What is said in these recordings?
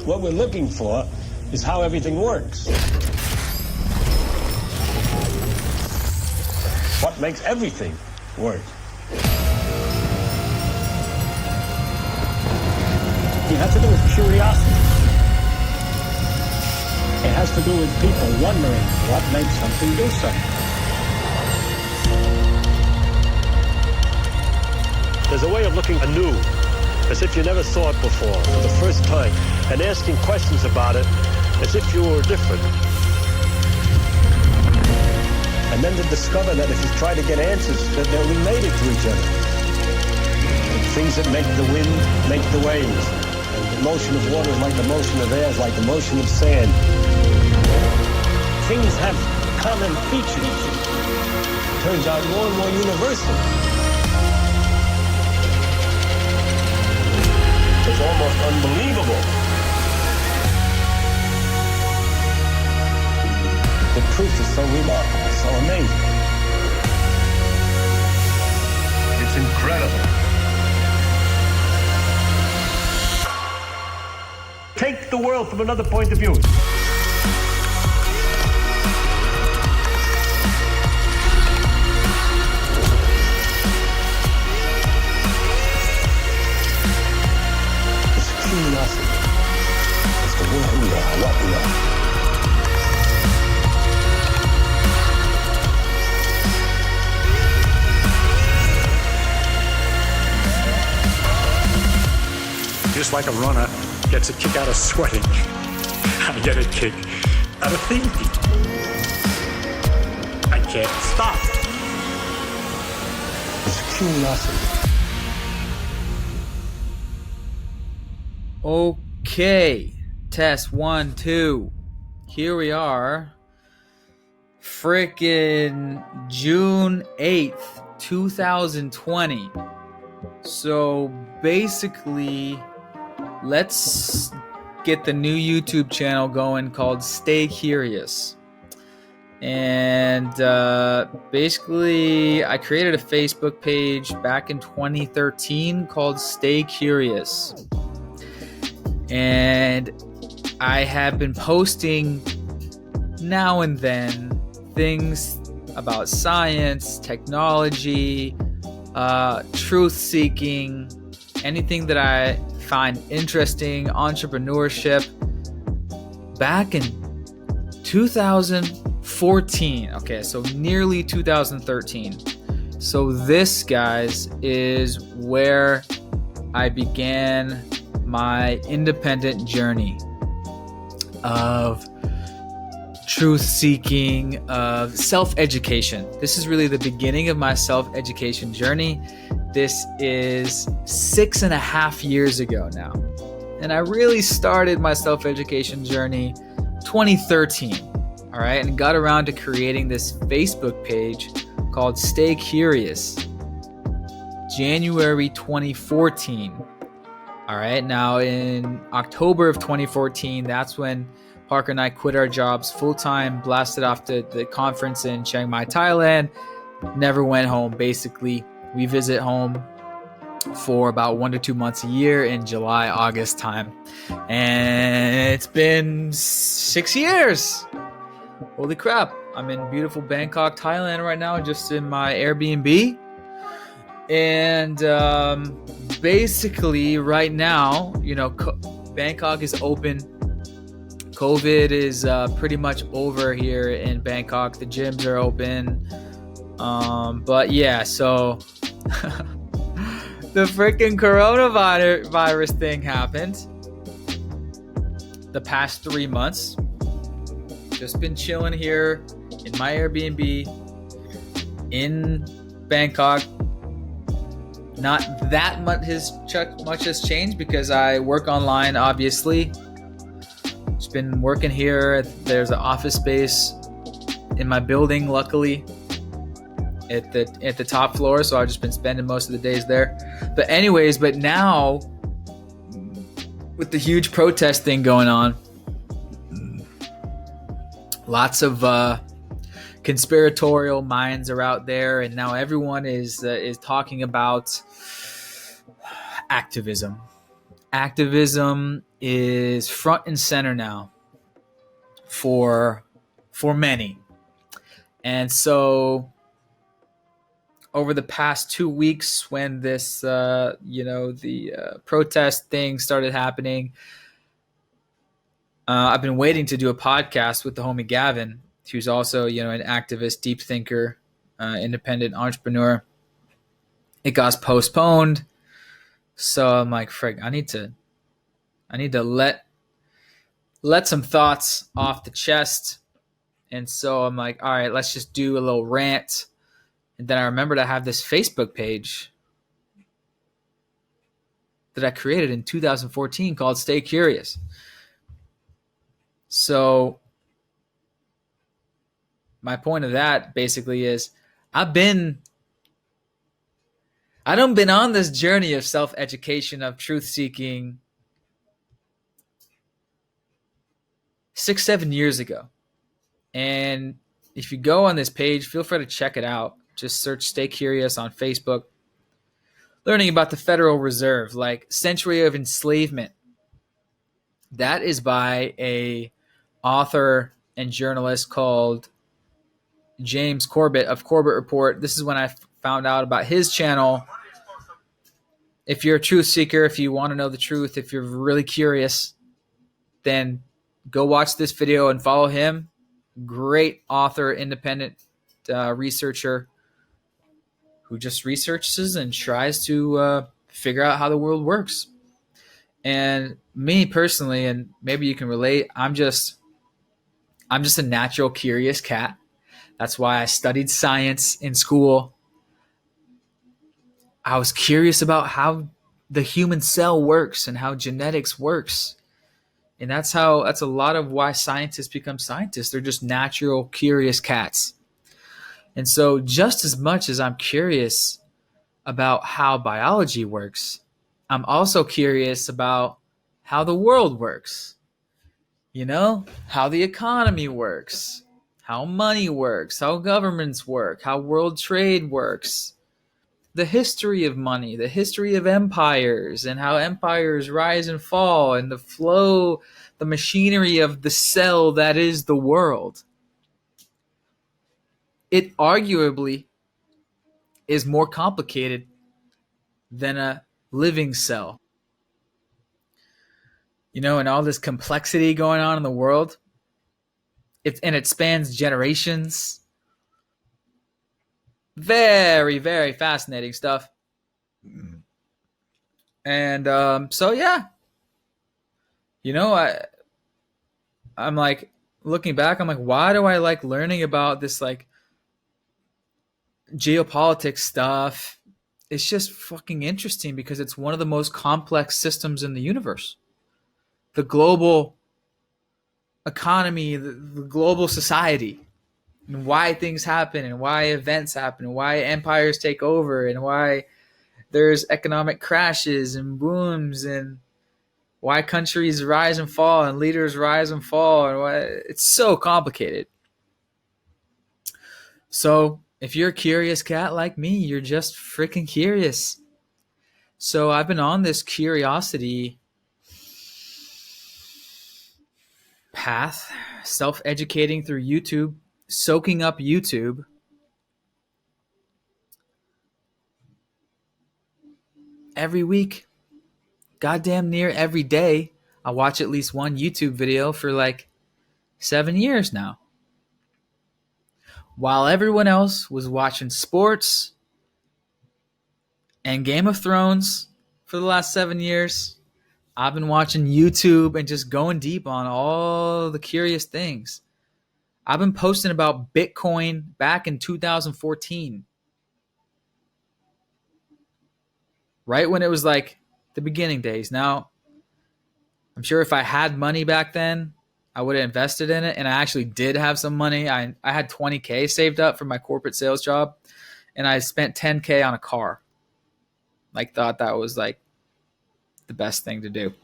What we're looking for is how everything works. What makes everything work. It has to do with curiosity. It has to do with people wondering what makes something do something. There's a way of looking anew, as if you never saw it before, for the first time, and asking questions about it as if you were different. And then to discover that if you try to get answers, that they're related to each other. Things that make the wind make the waves. And the motion of water is like the motion of air, is like the motion of sand. Things have common features. Turns out more and more universal. It's almost unbelievable. The truth is so remarkable, so amazing. It's incredible. Take the world from another point of view. It's curiosity. It's the world we are, what we are. Just like a runner gets a kick out of sweating, I get a kick out of thinking. I can't stop. It's curiosity. Okay, test 1, 2. Here we are. Frickin' June 8th, 2020. So basically, let's get the new YouTube channel going called Stay Curious. And basically, I created a Facebook page back in 2013 called Stay Curious. And I have been posting now and then things about science, technology, truth-seeking, anything that I find interesting, entrepreneurship. Back in 2014, okay, so nearly 2013. So this, guys, is where I began my independent journey of truth-seeking, of self-education. This is really the beginning of my self-education journey. This is 6.5 years ago now. And I really started my self-education journey 2013, all right? And got around to creating this Facebook page called Stay Curious, January 2014. All right, now in October of 2014, that's when Parker and I quit our jobs full-time, blasted off to the conference in Chiang Mai, Thailand, never went home. Basically, we visit home for about 1 to 2 months a year in July, August time. And it's been 6 years. Holy crap. I'm in beautiful Bangkok, Thailand right now, just in my Airbnb. And basically right now, you know, Bangkok is open. COVID is pretty much over here in Bangkok. The gyms are open. But yeah, so the freaking coronavirus thing happened the past 3 months. Just been chilling here in my Airbnb in Bangkok. Not that much has changed because I work online, obviously. Just been working here. There's an office space in my building, luckily, at the top floor. So I've just been spending most of the days there. But now with the huge protest thing going on, lots of conspiratorial minds are out there, and now everyone is talking about activism. activism is front and center now for many. And so over the past 2 weeks, when this the protest thing started happening, I've been waiting to do a podcast with the homie Gavin, who's also an activist, deep thinker, independent entrepreneur. It got postponed, so I'm like, frick, I need to let some thoughts off the chest. And so I'm like, all right, let's just do a little rant. And then I remembered I have this Facebook page that I created in 2014 called Stay Curious. So my point of that basically is I done been on this journey of self-education, of truth-seeking 6-7 years ago. And if you go on this page, feel free to check it out. Just search Stay Curious on Facebook. Learning about the Federal Reserve, like Century of Enslavement. That is by a author and journalist called James Corbett of Corbett Report. This is when I found out about his channel. If you're a truth seeker, if you want to know the truth, if you're really curious, then go watch this video and follow him. Great author, independent researcher who just researches and tries to figure out how the world works. And me personally, and maybe you can relate, I'm just a natural curious cat. That's why I studied science in school. I was curious about how the human cell works and how genetics works. And that's a lot of why scientists become scientists. They're just natural curious cats. And so just as much as I'm curious about how biology works, I'm also curious about how the world works. How the economy works, how money works, how governments work, how world trade works, the history of money, the history of empires, and how empires rise and fall, and the flow, the machinery of the cell that is the world. It arguably is more complicated than a living cell. And all this complexity going on in the world, it spans generations. Very, very fascinating stuff. And so, yeah. I'm like, looking back, I'm like, why do I like learning about this like geopolitics stuff? It's just fucking interesting because it's one of the most complex systems in the universe. The global economy, the global society, and why things happen, and why events happen, and why empires take over, and why there's economic crashes and booms, and why countries rise and fall, and leaders rise and fall, and why it's so complicated. So if you're a curious cat like me, you're just freaking curious. So I've been on this curiosity path, self-educating through YouTube, soaking up YouTube. Every week, goddamn near every day, I watch at least one YouTube video for like 7 years now. While everyone else was watching sports and Game of Thrones for the last 7 years, I've been watching YouTube and just going deep on all the curious things. I've been posting about Bitcoin back in 2014. Right when it was like the beginning days. Now, I'm sure if I had money back then, I would have invested in it. And I actually did have some money. I had $20K saved up for my corporate sales job. And I spent $10K on a car. Like, thought that was like the best thing to do.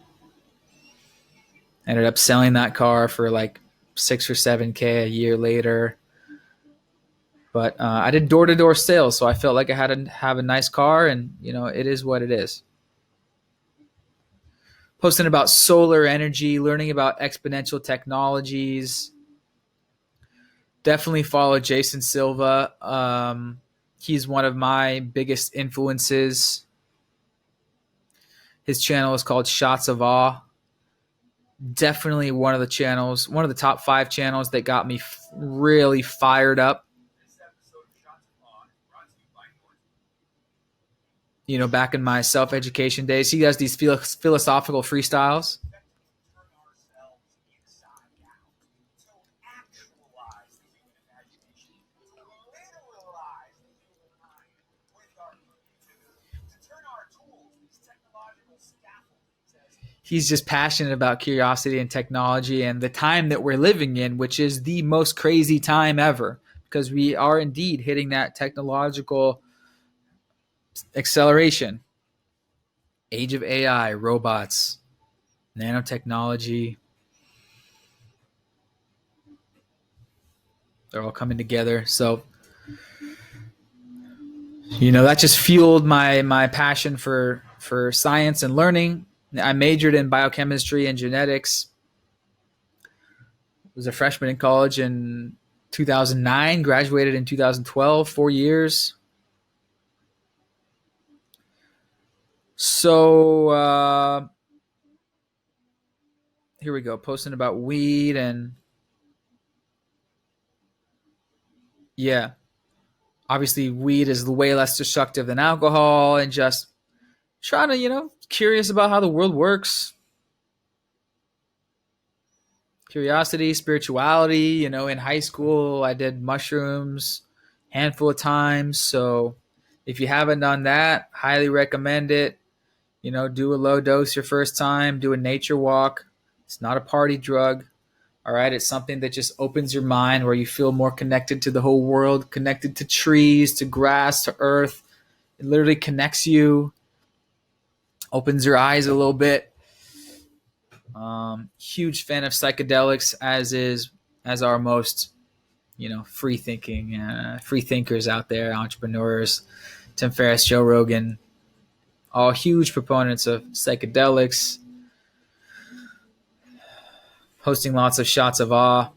Ended up selling that car for like 6 or 7K a year later. But I did door-to-door sales, so I felt like I had to have a nice car, and it is what it is. posting about solar energy, learning about exponential technologies. Definitely follow Jason Silva. He's one of my biggest influences. His channel is called Shots of Awe. Definitely one of the top 5 channels that got me really fired up. Back in my self-education days, he does these philosophical freestyles. He's just passionate about curiosity and technology and the time that we're living in, which is the most crazy time ever, because we are indeed hitting that technological acceleration. Age of AI, robots, nanotechnology. They're all coming together. So, that just fueled my passion for science and learning. I majored in biochemistry and genetics. Was a freshman in college in 2009, graduated in 2012, 4 years. So here we go, posting about weed and obviously weed is way less destructive than alcohol, and just trying to, curious about how the world works. Curiosity, spirituality. In high school, I did mushrooms a handful of times. So if you haven't done that, highly recommend it. Do a low dose your first time. Do a nature walk. It's not a party drug. All right. It's something that just opens your mind, where you feel more connected to the whole world, connected to trees, to grass, to earth. It literally connects you, opens your eyes a little bit. Huge fan of psychedelics, as are most, free thinkers out there, entrepreneurs. Tim Ferriss, Joe Rogan, all huge proponents of psychedelics. Posting lots of shots of awe.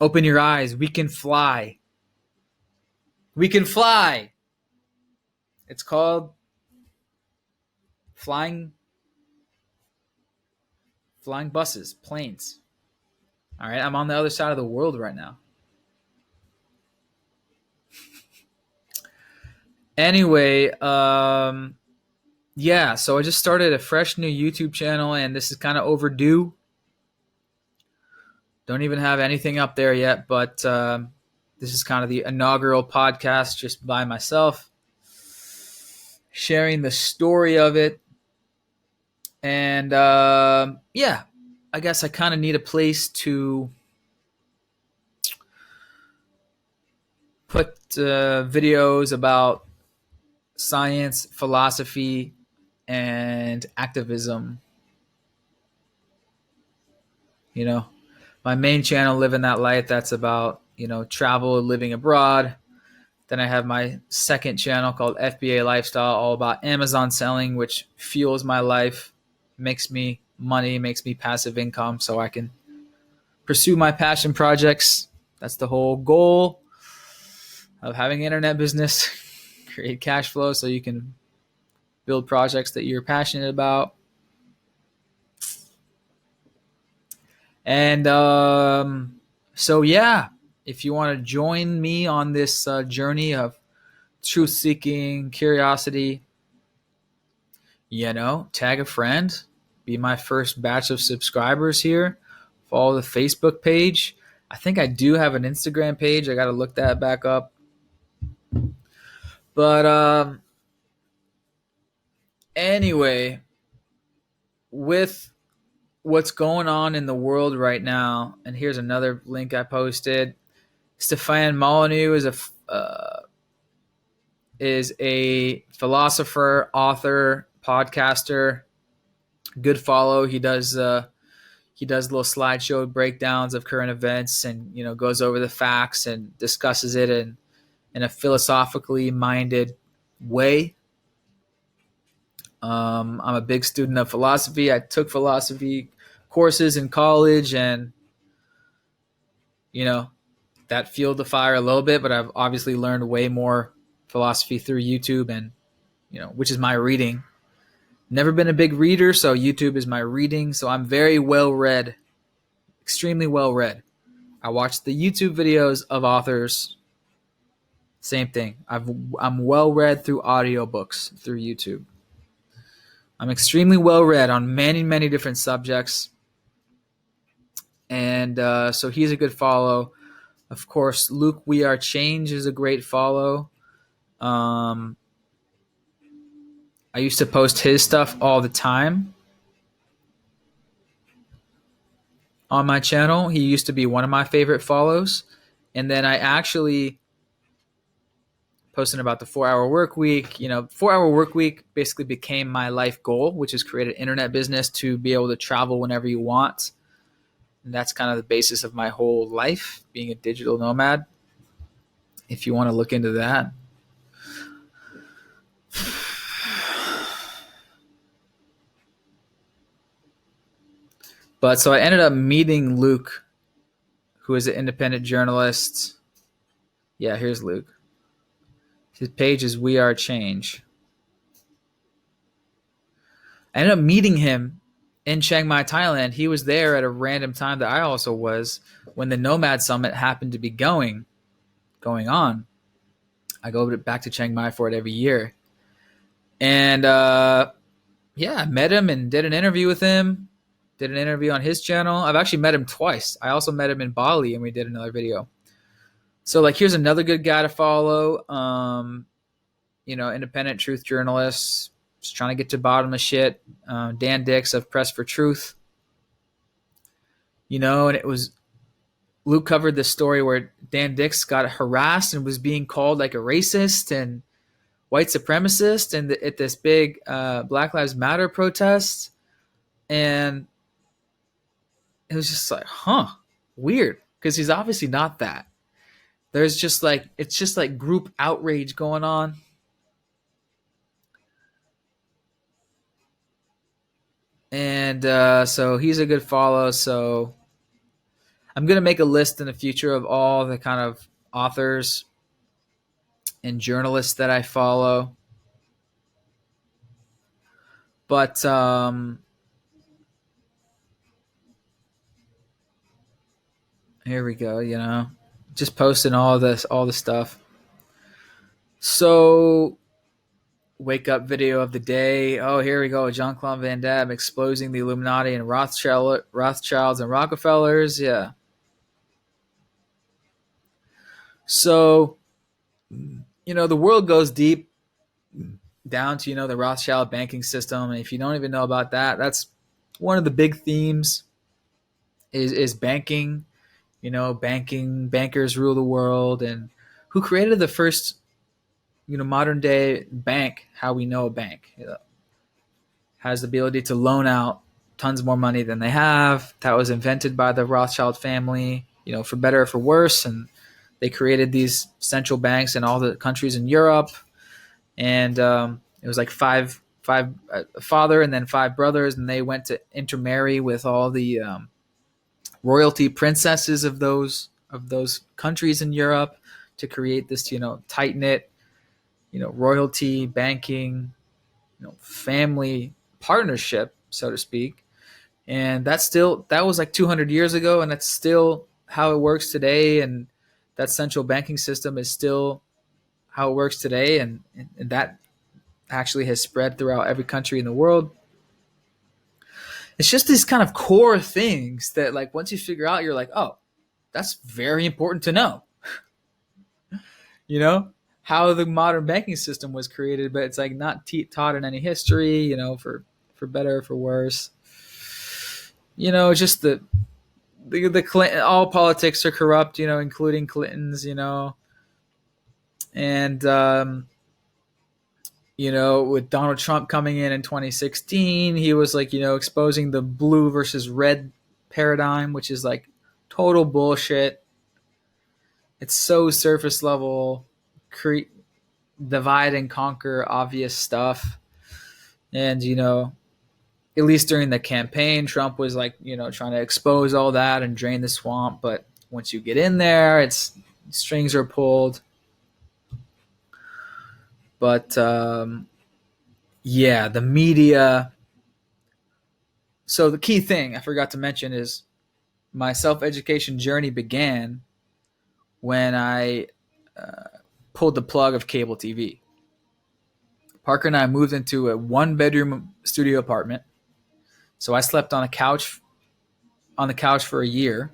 Open your eyes. We can fly. We can fly. It's called flying buses, planes. All right, I'm on the other side of the world right now. Anyway, so I just started a fresh new YouTube channel, and this is kind of overdue. Don't even have anything up there yet, but this is kind of the inaugural podcast just by myself, sharing the story of it. And I guess I kind of need a place to put videos about science, philosophy, and activism. My main channel, Living That Life, that's about, travel, living abroad. Then I have my second channel called FBA Lifestyle, all about Amazon selling, which fuels my life, makes me money, makes me passive income, so I can pursue my passion projects. That's the whole goal of having an internet business. Create cash flow so you can build projects that you're passionate about. And if you want to join me on this journey of truth-seeking, curiosity, tag a friend, be my first batch of subscribers here, follow the Facebook page. I think I do have an Instagram page. I got to look that back up. But anyway, with what's going on in the world right now, and here's another link I posted. Stefan Molyneux is a philosopher, author, podcaster. Good follow. He does little slideshow breakdowns of current events, and goes over the facts and discusses it in a philosophically minded way. I'm a big student of philosophy. I took philosophy courses in college, and you know that fueled the fire a little bit. But I've obviously learned way more philosophy through YouTube, and which is my reading. Never been a big reader, so YouTube is my reading. So I'm very well read, extremely well read. I watch the YouTube videos of authors. Same thing. I'm well read through audiobooks through YouTube. I'm extremely well read on many, many different subjects. And so he's a good follow. Of course, Luke We Are Change is a great follow. I used to post his stuff all the time on my channel. He used to be one of my favorite follows. And then I actually posted about the 4-hour work week. 4-hour work week basically became my life goal, which is create an internet business to be able to travel whenever you want. And that's kind of the basis of my whole life, being a digital nomad, if you want to look into that. But so I ended up meeting Luke, who is an independent journalist. Yeah, here's Luke. His page is We Are Change. I ended up meeting him in Chiang Mai, Thailand. He was there at a random time that I also was when the Nomad Summit happened to be going on. I go back to Chiang Mai for it every year. And I met him and did an interview with him. Did an interview on his channel. I've actually met him twice. I also met him in Bali, and we did another video. So, here's another good guy to follow. Independent truth journalists, just trying to get to the bottom of shit. Dan Dix of Press for Truth. And it was Luke covered this story where Dan Dix got harassed and was being called like a racist and white supremacist at this big Black Lives Matter protest. And it was just like, weird, because he's obviously not that. There's just it's just group outrage going on. And so he's a good follow. So I'm going to make a list in the future of all the kind of authors and journalists that I follow. But here we go, just posting all the stuff. So wake up video of the day. Oh, here we go. Jean-Claude Van Damme exposing the Illuminati and Rothschilds and Rockefellers. Yeah. So, the world goes deep down to, the Rothschild banking system. And if you don't even know about that, that's one of the big themes is banking. Bankers rule the world. And who created the first, modern day bank, how we know a bank, has the ability to loan out tons more money than they have. That was invented by the Rothschild family, for better or for worse. And they created these central banks in all the countries in Europe. And it was like five father and then 5 brothers, and they went to intermarry with all the royalty princesses of those countries in Europe to create this, tight knit, royalty banking, family partnership, so to speak. And that was like 200 years ago, and that's still how it works today. And that central banking system is still how it works today, and that actually has spread throughout every country in the world. It's just these kind of core things that, once you figure out, you're like, oh, that's very important to know. How the modern banking system was created, but it's not taught in any history, for better or for worse. Just the Clinton, all politics are corrupt, including Clinton's, and with Donald Trump coming in 2016, he was exposing the blue versus red paradigm, which is total bullshit. It's so surface level, divide and conquer obvious stuff. And, at least during the campaign, Trump was like, trying to expose all that and drain the swamp. But once you get in there, strings are pulled. But yeah, the media. So the key thing I forgot to mention is my self-education journey began when I pulled the plug of cable TV. Parker and I moved into a one-bedroom studio apartment. So I slept on the couch for a year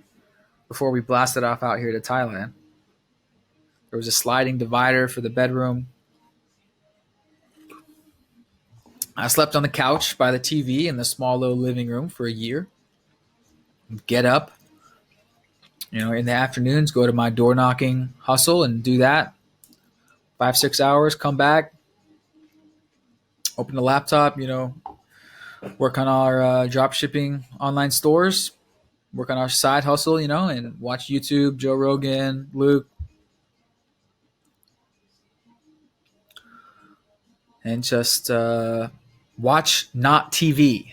before we blasted off out here to Thailand. There was a sliding divider for the bedroom. I slept on the couch by the TV in the small little living room for a year. Get up, in the afternoons, go to my door knocking hustle and do that. 5-6 hours, come back, open the laptop, work on our drop shipping online stores, work on our side hustle, and watch YouTube, Joe Rogan, Luke, and just watch not TV.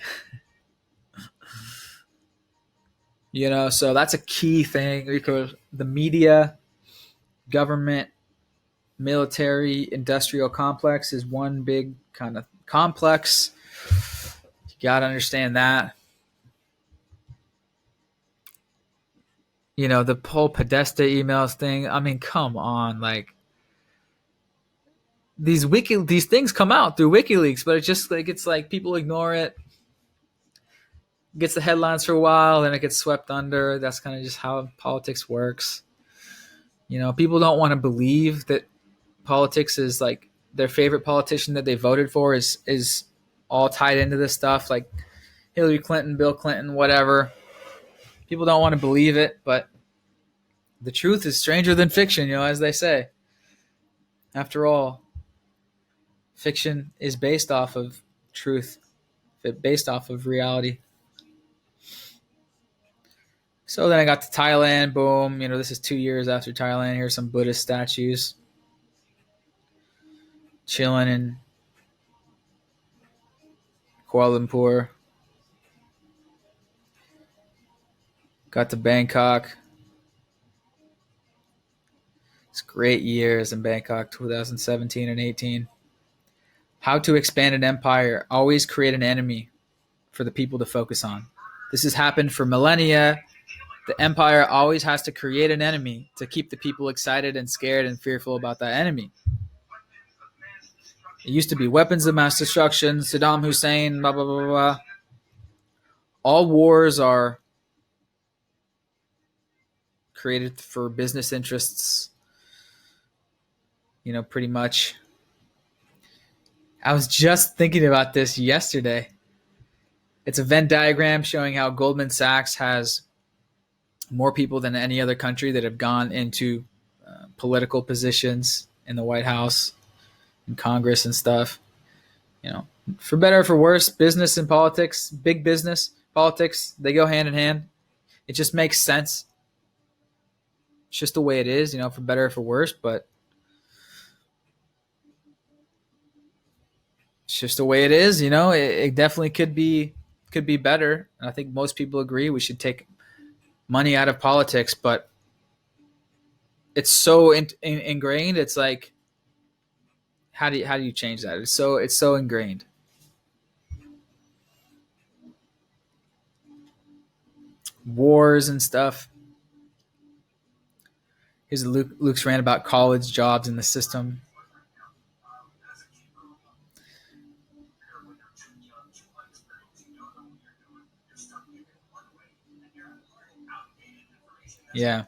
So that's a key thing because the media, government, military, industrial complex is one big kind of complex. You got to understand that. The whole Podesta emails thing. I mean, come on, like these things come out through WikiLeaks, but it's like people ignore it. Gets the headlines for a while, then it gets swept under. That's kind of just how politics works. People don't want to believe that politics is like their favorite politician that they voted for is all tied into this stuff, like Hillary Clinton, Bill Clinton, whatever. People don't want to believe it, but the truth is stranger than fiction, as they say. After all, fiction is based off of truth, based off of reality. So then I got to Thailand, boom. This is 2 years after Thailand. Here's some Buddhist statues. Chilling in Kuala Lumpur. Got to Bangkok. It's great years in Bangkok, 2017 and 18. How to expand an empire. Always create an enemy for the people to focus on. This has happened for millennia. The empire always has to create an enemy to keep the people excited and scared and fearful about that enemy. It used to be weapons of mass destruction, Saddam Hussein, blah, blah, blah, blah. All wars are created for business interests, pretty much. I was just thinking about this yesterday. It's a Venn diagram showing how Goldman Sachs has more people than any other country that have gone into political positions in the White House and Congress and stuff. For better or for worse, business and politics, big business, politics, they go hand in hand. It just makes sense. It's just the way it is, for better or for worse, but it's just the way it is. It definitely could be better. And I think most people agree we should take money out of politics, but it's so ingrained. It's like, how do you change that? It's so ingrained. Wars and stuff. Here's Luke's rant about college jobs in the system. Yeah.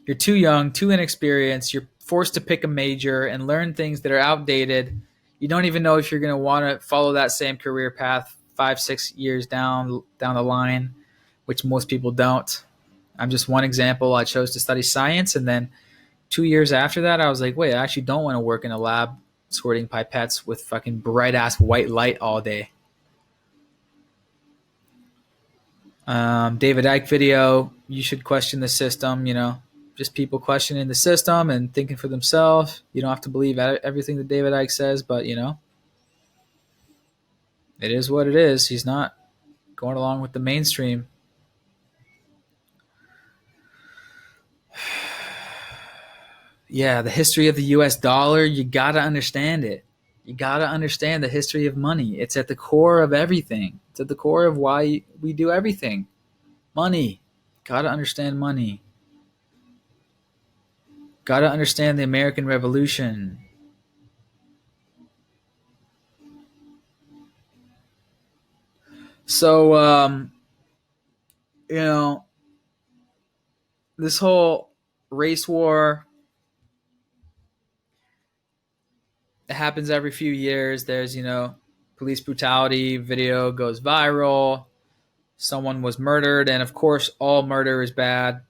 You're too young, too inexperienced. You're forced to pick a major and learn things that are outdated. You don't even know if you're going to want to follow that same career path 5-6 years down the line, which most people don't. I'm just one example. I chose to study science, and then 2 years after that, I was like, wait, I actually don't want to work in a lab squirting pipettes with fucking bright-ass white light all day. David Icke video, you should question the system, just people questioning the system and thinking for themselves. You don't have to believe everything that David Icke says, but, It is what it is. He's not going along with the mainstream. Yeah, the history of the US dollar, you got to understand it. You got to understand the history of money. It's at the core of everything. It's at the core of why we do everything. Money. Got to understand money. Got to understand the American Revolution. So, this whole race war, it happens every few years. There's, police brutality video goes viral. Someone was murdered. And of course, all murder is bad.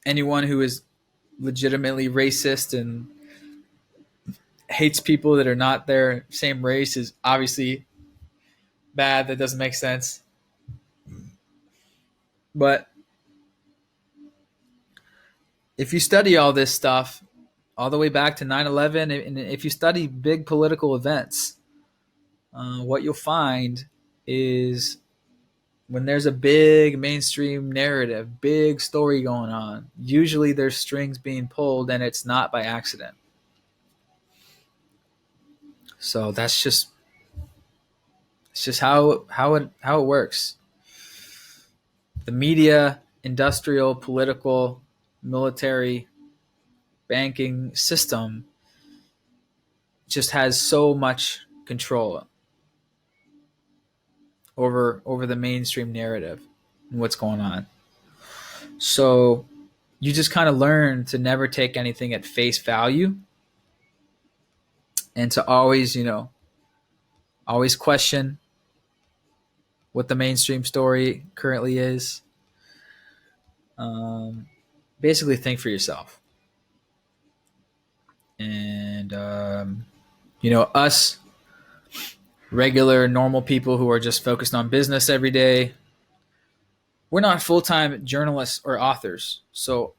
Anyone who is legitimately racist and hates people that are not their same race is obviously bad. That doesn't make sense. But if you study all this stuff, all the way back to 9/11, and if you study big political events, what you'll find is when there's a big mainstream narrative, big story going on, usually there's strings being pulled, and it's not by accident. So it's just how it works. The media, industrial, political, military, banking system just has so much control over the mainstream narrative and what's going on. So you just kind of learn to never take anything at face value, and to always, always question what the mainstream story currently is. Basically think for yourself. And, us regular, normal people who are just focused on business every day, we're not full-time journalists or authors. So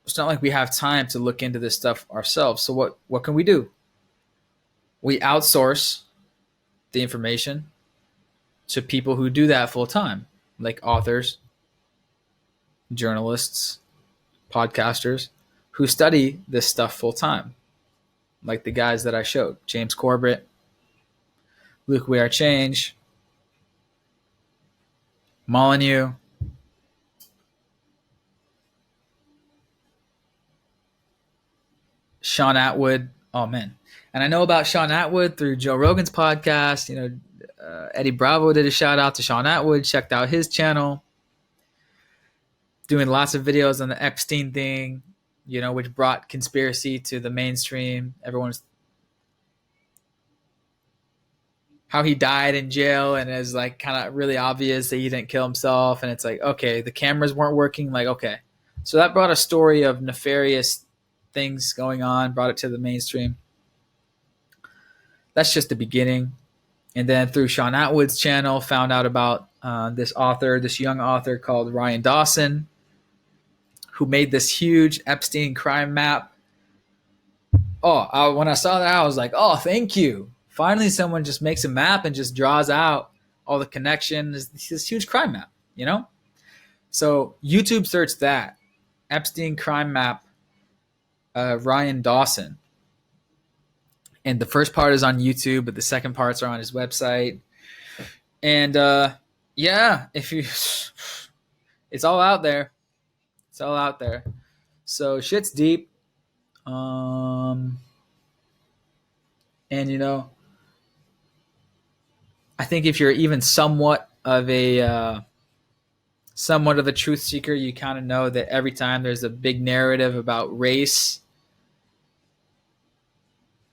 it's not like we have time to look into this stuff ourselves. So what can we do? We outsource the information to people who do that full-time, like authors, journalists, podcasters who study this stuff full-time, like the guys that I showed, James Corbett, Luke We Are Change, Molyneux, Sean Atwood. Oh, man. And I know about Sean Atwood through Joe Rogan's podcast. Eddie Bravo did a shout out to Sean Atwood, checked out his channel, doing lots of videos on the Epstein thing, which brought conspiracy to the mainstream. Everyone's how he died in jail, and it's like kind of really obvious that he didn't kill himself. And it's like, okay, the cameras weren't working. Like, okay. So that brought a story of nefarious things going on, brought it to the mainstream. That's just the beginning. And then through Sean Atwood's channel, found out about this young author called Ryan Dawson, who made this huge Epstein crime map. When I saw that, I was like, oh, thank you. Finally, someone just makes a map and just draws out all the connections. This huge crime map, So YouTube search that, Epstein crime map, Ryan Dawson. And the first part is on YouTube, but the second parts are on his website. And it's all out there. It's all out there. So shit's deep. And I think if you're even somewhat of a truth seeker, you kind of know that every time there's a big narrative about race,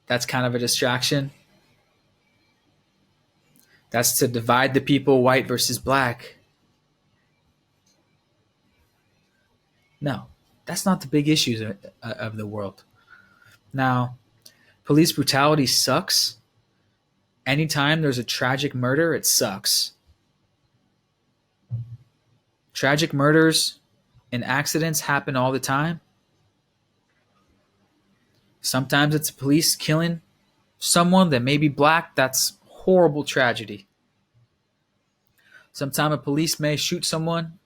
that's kind of a distraction. That's to divide the people, white versus black. No, that's not the big issues of the world. Now, police brutality sucks. Anytime there's a tragic murder, it sucks. Tragic murders and accidents happen all the time. Sometimes it's police killing. someone that may be black, that's horrible tragedy. Sometimes a police may shoot someone,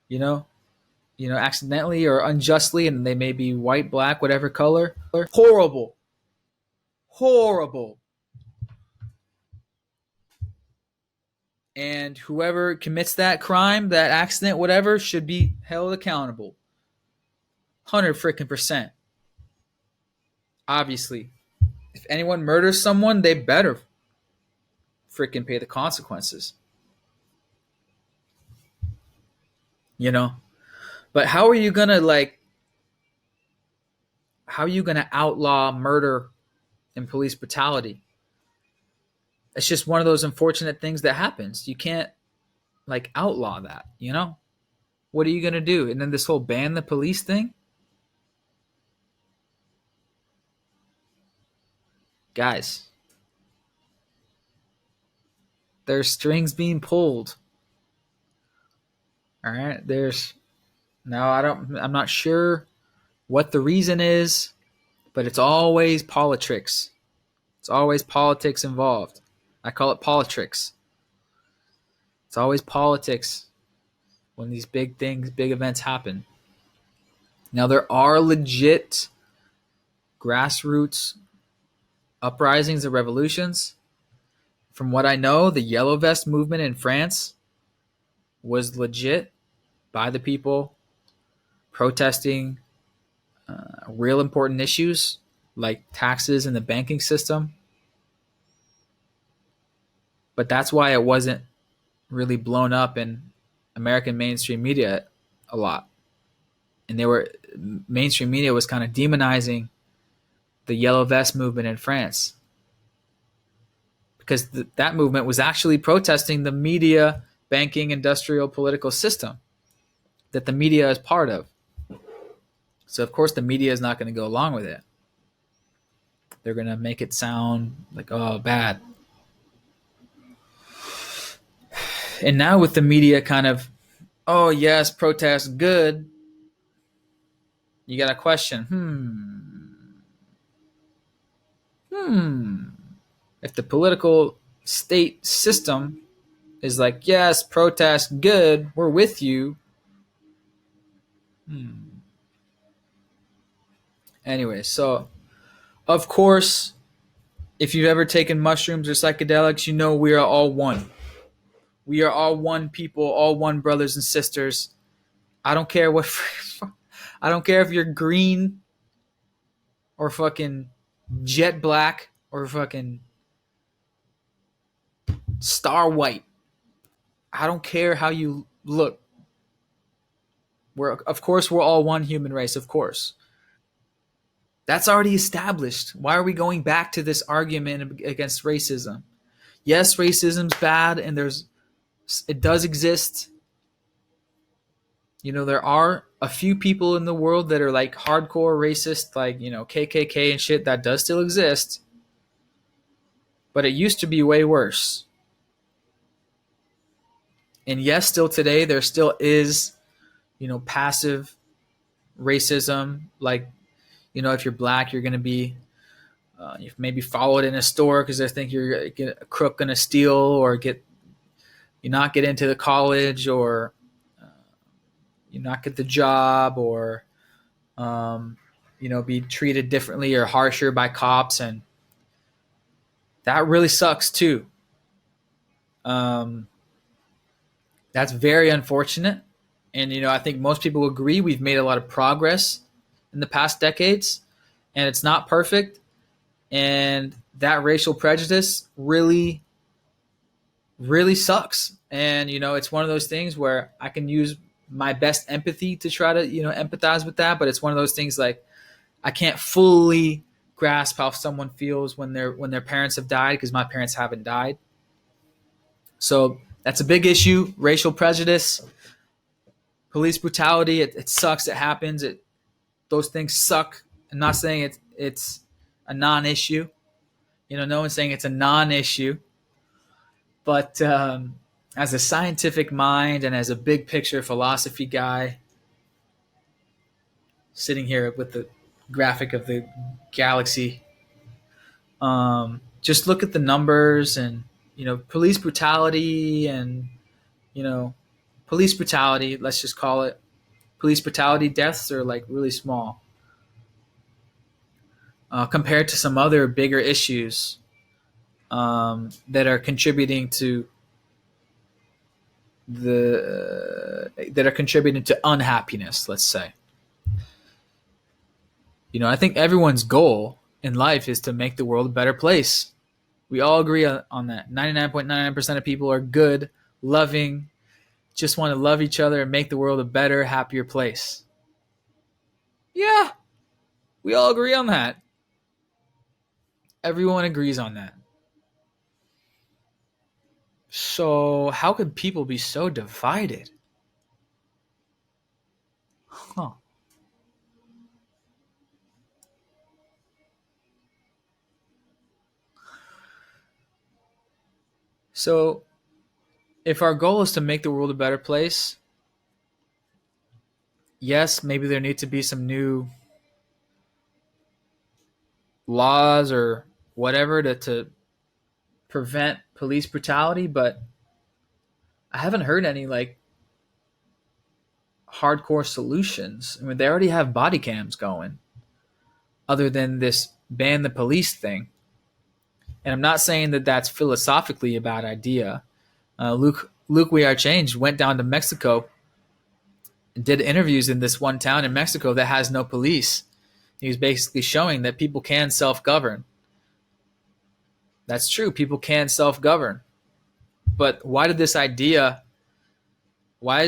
you know, accidentally or unjustly, and they may be white, black, whatever color. Horrible. Horrible. And whoever commits that crime, that accident, whatever, should be held accountable. 100 freaking percent. Obviously. If anyone murders someone, they better freaking pay the consequences. You know? But how are you gonna outlaw murder and police brutality? It's just one of those unfortunate things that happens. You can't outlaw that, you know? What are you gonna do? And then this whole ban the police thing? Guys, there's strings being pulled. All right, I'm not sure what the reason is, but it's always politics. It's always politics involved. I call it politics. It's always politics when these big events happen. Now, there are legit grassroots uprisings and revolutions. From what I know, the Yellow Vest movement in France was legit by the people protesting real important issues like taxes in the banking system. But that's why it wasn't really blown up in American mainstream media a lot. And mainstream media was kind of demonizing the Yellow Vest movement in France, because that movement was actually protesting the media, banking, industrial, political system that the media is part of. So, of course, the media is not going to go along with it. They're going to make it sound like, oh, bad. And now with the media kind of, oh, yes, protest, good, you got a question, if the political state system is like, yes, protest, good, we're with you. Anyway, so, of course, if you've ever taken mushrooms or psychedelics, you know we are all one. We are all one people, all one brothers and sisters. I don't care I don't care if you're green or fucking jet black or fucking star white. I don't care how you look. Of course, we're all one human race, of course. That's already established. Why are we going back to this argument against racism? Yes, racism's bad, and it does exist. You know, there are a few people in the world that are like hardcore racist, like, you know, KKK and shit. That does still exist. But it used to be way worse. And yes, still today, there still is, you know, passive racism. Like, you know, if you're black, you're going to be you've maybe followed in a store because they think you're a crook going to steal, or you not get into the college, or you not get the job, or you know, be treated differently or harsher by cops, and that really sucks too. That's very unfortunate, and you know, I think most people agree we've made a lot of progress in the past decades, and it's not perfect, and that racial prejudice really, really sucks. And you know, it's one of those things where I can use my best empathy to try to, you know, empathize with that, but it's one of those things like I can't fully grasp how someone feels when their parents have died, because my parents haven't died. So that's a big issue. Racial prejudice, police brutality. It sucks. It happens. Those things suck. I'm not saying it's a non-issue. You know, no one's saying it's a non-issue. But as a scientific mind and as a big picture philosophy guy, sitting here with the graphic of the galaxy, Just look at the numbers and, police brutality and, police brutality, let's just call it. Police brutality deaths are like really small compared to some other bigger issues that are contributing to unhappiness, let's say. I think everyone's goal in life is to make the world a better place. We all agree on that. 99.99% of people are good, loving, just want to love each other and make the world a better, happier place. Yeah, we all agree on that. Everyone agrees on that. So how could people be so divided? Huh. So if our goal is to make the world a better place, yes, maybe there need to be some new laws or whatever to prevent police brutality, but I haven't heard any like hardcore solutions. I mean, they already have body cams going other than this ban the police thing. And I'm not saying that that's philosophically a bad idea. Luke We Are Changed went down to Mexico and did interviews in this one town in Mexico that has no police. He was basically showing that people can self-govern. That's true. People can self-govern. But why is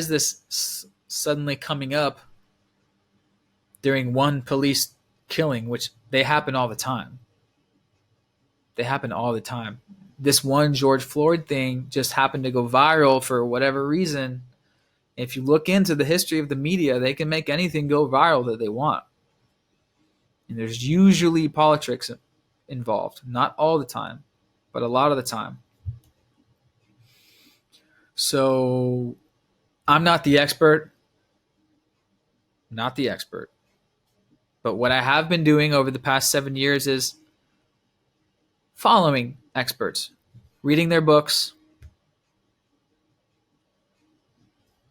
this suddenly coming up during one police killing, which they happen all the time? They happen all the time. This one George Floyd thing just happened to go viral for whatever reason. If you look into the history of the media, they can make anything go viral that they want. And there's usually politics involved. Not all the time, but a lot of the time. So I'm not the expert. Not the expert. But what I have been doing over the past 7 years is following experts, reading their books.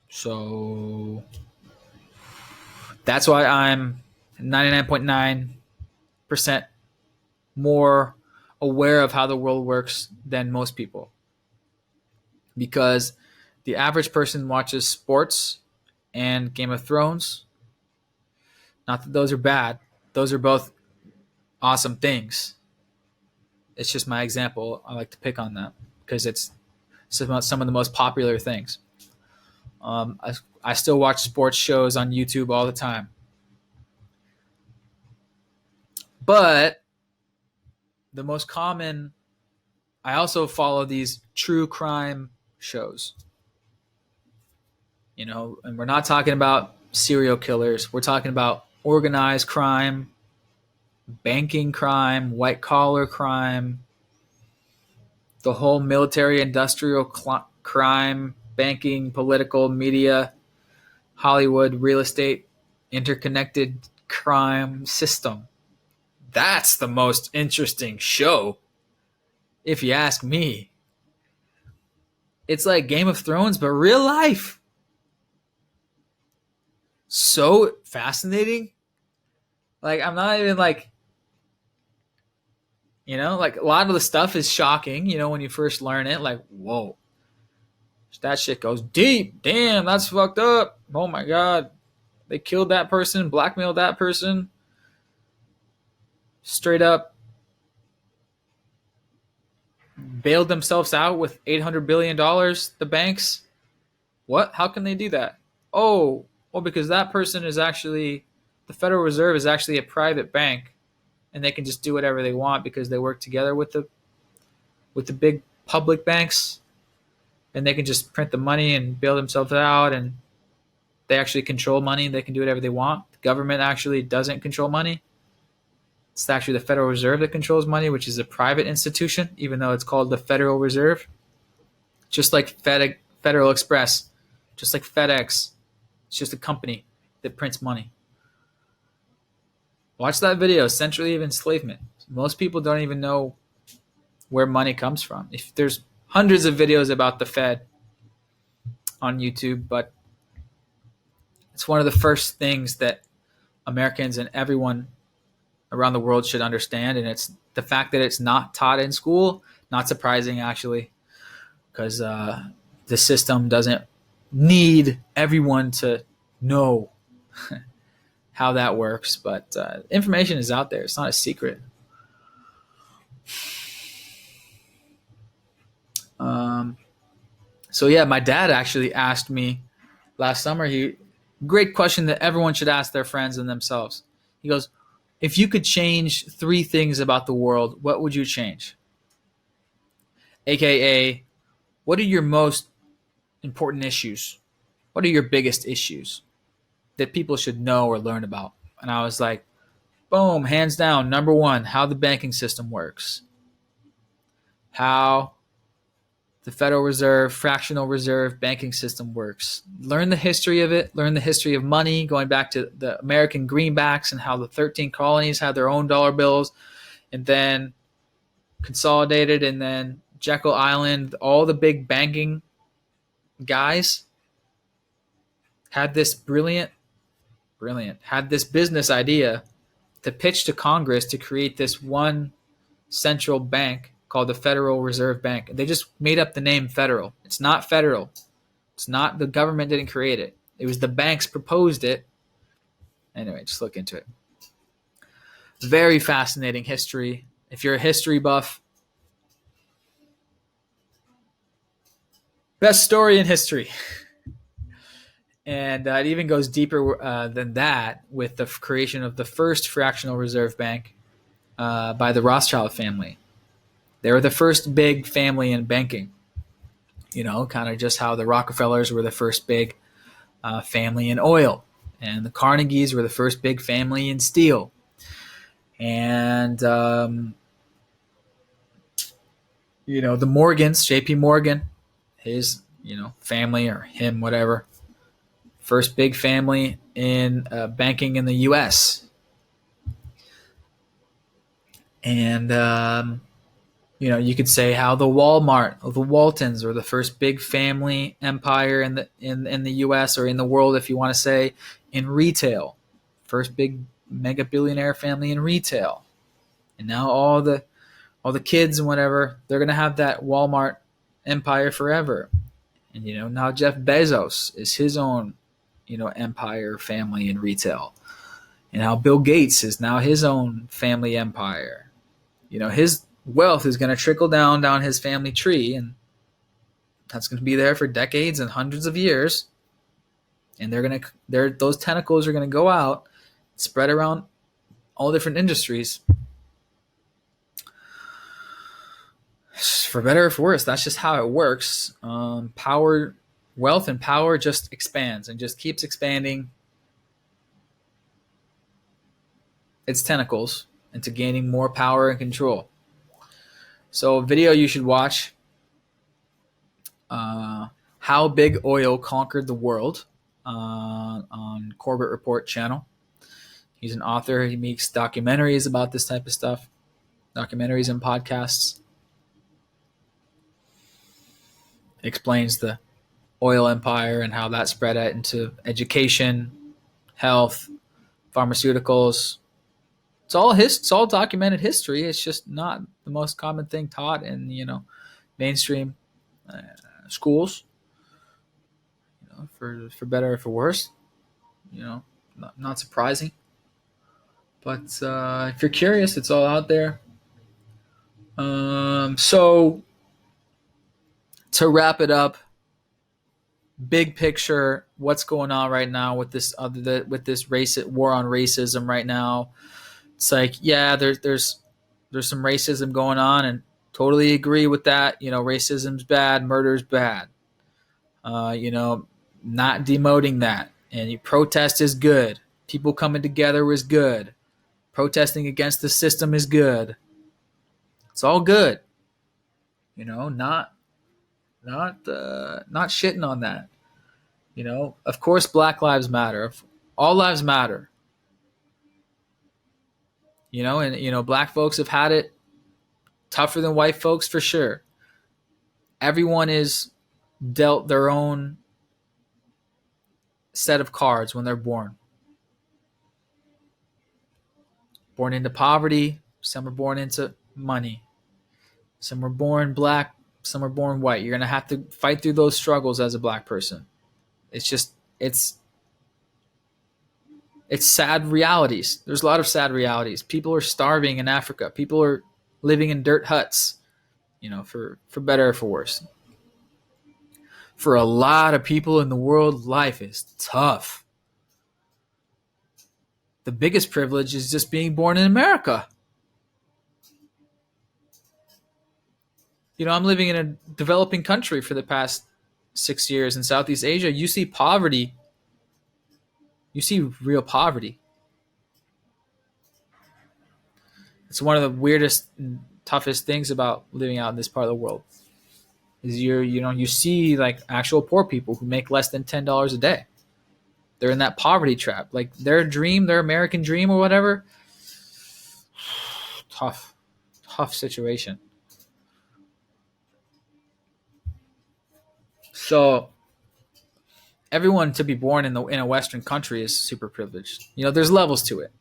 So that's why I'm 99.9% more aware of how the world works than most people. Because the average person watches sports and Game of Thrones. Not that those are bad. Those are both awesome things. It's just my example. I like to pick on that because it's some of the most popular things. I still watch sports shows on YouTube all the time. But the most common, I also follow these true crime shows. And we're not talking about serial killers. We're talking about organized crime, banking crime, white collar crime, the whole military industrial crime, banking, political, media, Hollywood, real estate, interconnected crime system. That's the most interesting show, if you ask me. It's like Game of Thrones, but real life. So fascinating. Like, I'm not even like, like a lot of the stuff is shocking, when you first learn it. Like, whoa, that shit goes deep. Damn, that's fucked up. Oh my God. They killed that person, blackmailed that person. Straight up bailed themselves out with $800 billion, the banks. What? How can they do that? Oh, well, because that person is actually, the Federal Reserve is actually a private bank, and they can just do whatever they want because they work together with the big public banks, and they can just print the money and bail themselves out, and they actually control money. They can do whatever they want. The government actually doesn't control money. It's actually the Federal Reserve that controls money, which is a private institution, even though it's called the Federal Reserve. Just like Federal Express, just like FedEx. It's just a company that prints money. Watch that video, Century of Enslavement. Most people don't even know where money comes from. If there's hundreds of videos about the Fed on YouTube, but it's one of the first things that Americans and everyone around the world should understand. And it's the fact that it's not taught in school, not surprising actually, because the system doesn't need everyone to know how that works. But information is out there. It's not a secret. So yeah, my dad actually asked me last summer. Great question that everyone should ask their friends and themselves. He goes, if you could change 3 things about the world, what would you change? AKA, what are your most important issues? What are your biggest issues that people should know or learn about? And I was like, boom, hands down, number 1, how the banking system works. How the Federal Reserve, fractional reserve banking system works. Learn the history of it. Learn the history of money, going back to the American greenbacks and how the 13 colonies had their own dollar bills, and then consolidated, and then Jekyll Island, all the big banking guys had this had this business idea to pitch to Congress to create this one central bank called the Federal Reserve Bank. They just made up the name federal. It's not federal. It's not, the government didn't create it. It was the banks proposed it. Anyway, just look into it. Very fascinating history. If you're a history buff, best story in history. And it even goes deeper than that with the creation of the first fractional reserve bank by the Rothschild family. They were the first big family in banking, kind of just how the Rockefellers were the first big family in oil, and the Carnegies were the first big family in steel. And, the Morgans, JP Morgan, his, family, or him, whatever, first big family in banking in the U.S. And, you could say how the Walmart, or the Waltons, were the first big family empire in the U.S. or in the world, if you want to say, in retail. First big mega billionaire family in retail. And now all the kids and whatever, they're gonna have that Walmart empire forever. And now Jeff Bezos is his own, empire family in retail. And how Bill Gates is now his own family empire. His wealth is going to trickle down his family tree, and that's going to be there for decades and hundreds of years. And those tentacles are going to go out, spread around all different industries. For better or for worse, that's just how it works. Wealth and power just expands and just keeps expanding its tentacles into gaining more power and control. So a video you should watch, How Big Oil Conquered the World, on Corbett Report channel. He's an author. He makes documentaries about this type of stuff, documentaries and podcasts. Explains the oil empire and how that spread out into education, health, pharmaceuticals. It's all documented history. It's just not the most common thing taught in mainstream schools. For better or for worse. Not surprising. But if you're curious, it's all out there. So to wrap it up, big picture, what's going on right now with this war on racism right now? It's like, yeah, there's some racism going on, and totally agree with that. Racism's bad, murder's bad. Not demoting that. And protest is good. People coming together is good. Protesting against the system is good. It's all good. Not shitting on that. Of course, Black Lives Matter. All lives matter. And black folks have had it tougher than white folks for sure. Everyone is dealt their own set of cards when they're born. Born into poverty, some are born into money. Some are born black, some are born white. You're going to have to fight through those struggles as a black person. It's sad realities. There's a lot of sad realities. People are starving in Africa. People are living in dirt huts, for better or for worse. For a lot of people in the world, life is tough. The biggest privilege is just being born in America. I'm living in a developing country for the past 6 years in Southeast Asia. You see poverty. You see real poverty. It's one of the weirdest and toughest things about living out in this part of the world. Is you see like actual poor people who make less than $10 a day. They're in that poverty trap. Like their dream, their American dream or whatever. Tough situation. So everyone to be born in a Western country is super privileged. There's levels to it.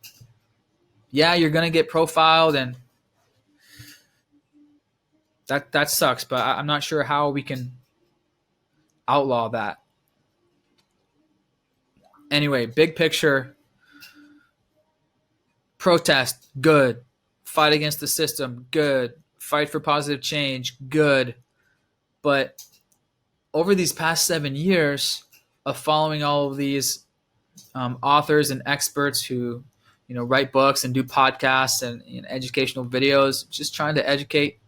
Yeah, you're gonna get profiled, and that sucks. But I'm not sure how we can outlaw that. Anyway, big picture. Protest, good. Fight against the system, good. Fight for positive change, good. But over these past 7 years of following all of these authors and experts who, write books and do podcasts and educational videos, just trying to educate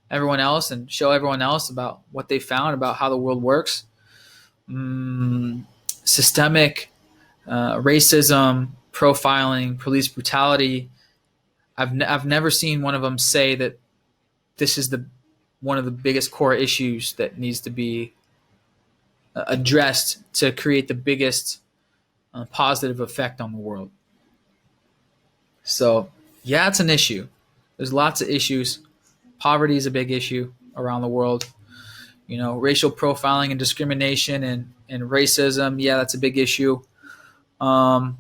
everyone else and show everyone else about what they found about how the world works. Systemic racism, profiling, police brutality. I've never seen one of them say that this is one of the biggest core issues that needs to be addressed to create the biggest positive effect on the world. So, yeah, it's an issue. There's lots of issues. Poverty is a big issue around the world. Racial profiling and discrimination and racism, yeah, that's a big issue. But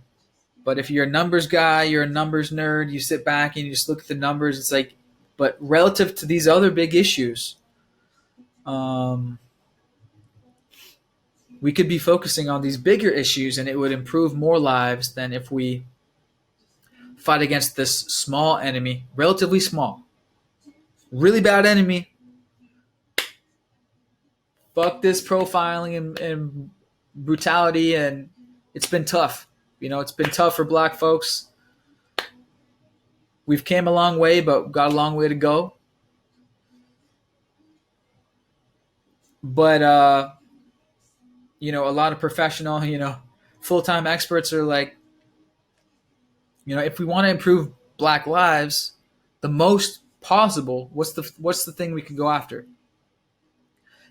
if you're a numbers guy, you're a numbers nerd, you sit back and you just look at the numbers, it's like, but relative to these other big issues, we could be focusing on these bigger issues and it would improve more lives than if we fight against this small enemy, relatively small, really bad enemy. Fuck this profiling and brutality, and it's been tough. It's been tough for black folks. We've came a long way, but got a long way to go. But, a lot of professional, full-time experts are like, if we want to improve black lives, the most possible, what's the thing we can go after?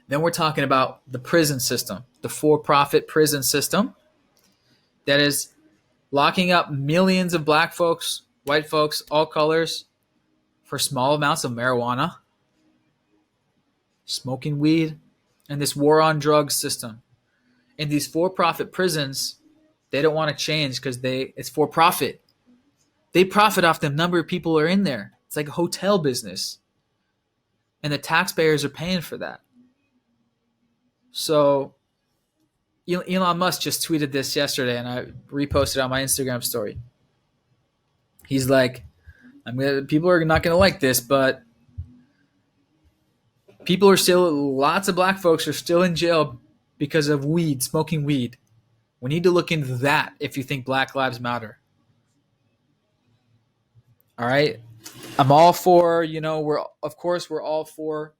Then we're talking about the prison system, the for-profit prison system that is locking up millions of black folks, white folks, all colors for small amounts of marijuana, smoking weed, and this war on drugs system. In these for-profit prisons, they don't want to change because it's for profit. They profit off the number of people who are in there. It's like a hotel business. And the taxpayers are paying for that. So Elon Musk just tweeted this yesterday, and I reposted it on my Instagram story. He's like, people are not going to like this, but lots of black folks are still in jail because of smoking weed. We need to look into that if you think Black Lives Matter. All right. I'm all for, we're all for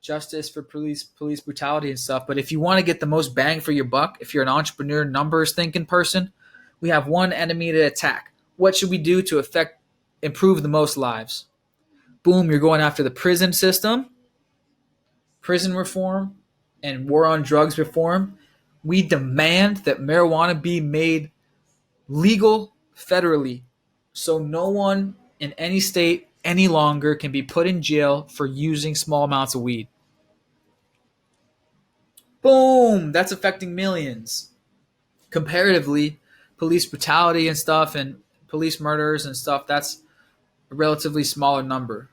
justice for police brutality and stuff. But if you want to get the most bang for your buck, if you're an entrepreneur, numbers thinking person, we have one enemy to attack. What should we do to improve the most lives? Boom, you're going after the prison system, prison reform, and war on drugs reform. We demand that marijuana be made legal federally, so no one in any state any longer can be put in jail for using small amounts of weed. Boom! That's affecting millions. Comparatively, police brutality and stuff and police murders and stuff, that's a relatively smaller number.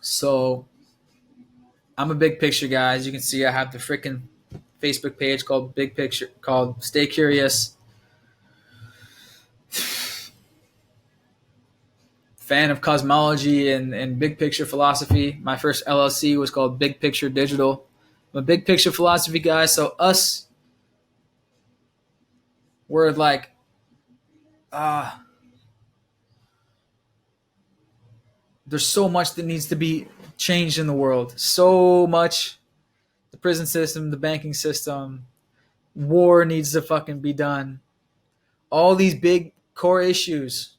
So I'm a big picture guy. As you can see, I have the freaking Facebook page called Big Picture, called Stay Curious. Fan of cosmology and big picture philosophy. My first LLC was called Big Picture Digital. I'm a big picture philosophy guy. So us, we're like, there's so much that needs to be changed in the world. So much. The prison system, the banking system, war needs to fucking be done. All these big core issues.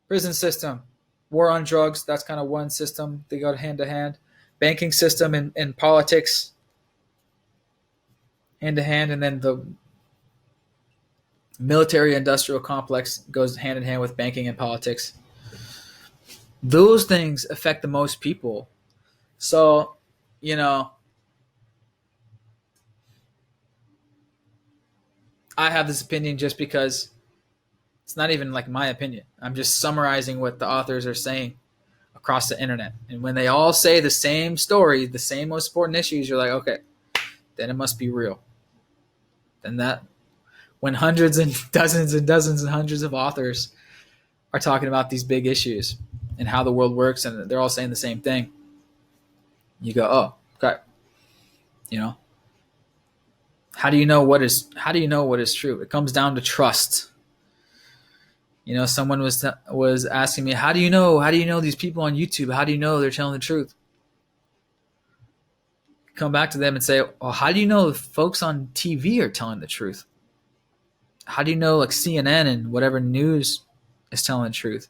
Prison system, war on drugs, that's kind of one system. They go hand to hand. Banking system and politics, hand to hand. And then the military industrial complex goes hand in hand with banking and politics. Those things affect the most people. So, you know, I have this opinion just because it's not even like my opinion. I'm just summarizing what the authors are saying across the internet. And when they all say the same story, the same most important issues, you're like, okay, then it must be real. Then that, when hundreds and dozens and hundreds of authors are talking about these big issues and how the world works, and they're all saying the same thing, you go, oh, okay. You know, how do you know what is true? It comes down to trust. You know, someone was asking me, how do you know these people on YouTube? How do you know they're telling the truth? Come back to them and say, well, how do you know the folks on TV are telling the truth? How do you know like CNN and whatever news is telling the truth?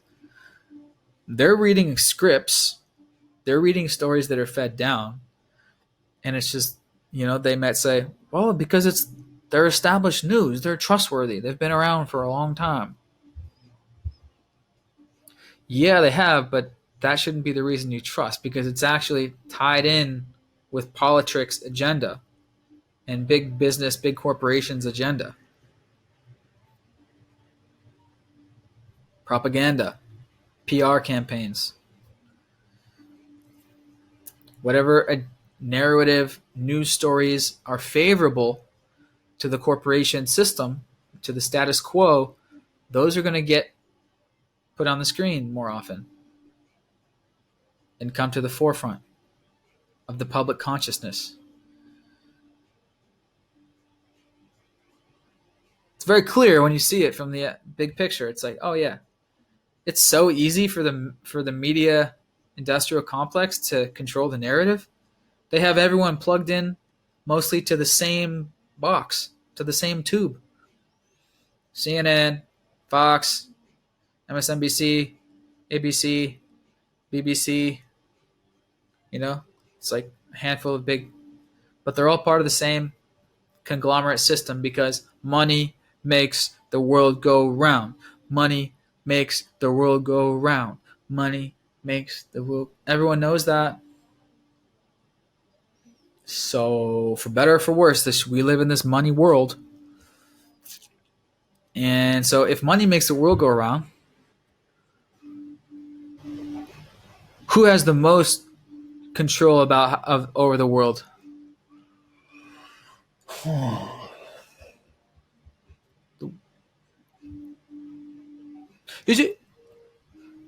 They're reading scripts. They're reading stories that are fed down. And it's just, you know, they might say, well, because they're established news. They're trustworthy. They've been around for a long time. Yeah, they have, but that shouldn't be the reason you trust, because it's actually tied in with politics agenda and big business, big corporations agenda. Propaganda, PR campaigns, whatever a narrative news stories are favorable to the corporation system, to the status quo, those are going to get put on the screen more often and come to the forefront of the public consciousness. It's very clear when you see it from the big picture. It's like, oh yeah, it's so easy for the media industrial complex to control the narrative. They have everyone plugged in mostly to the same box, to the same tube. CNN, Fox, MSNBC, ABC, BBC, you know, it's like a handful of big, but they're all part of the same conglomerate system because money makes the world go round. Money makes the world go round. Money makes the world. Everyone knows that. So for better or for worse, we live in this money world. And so if money makes the world go around, who has the most control over the world?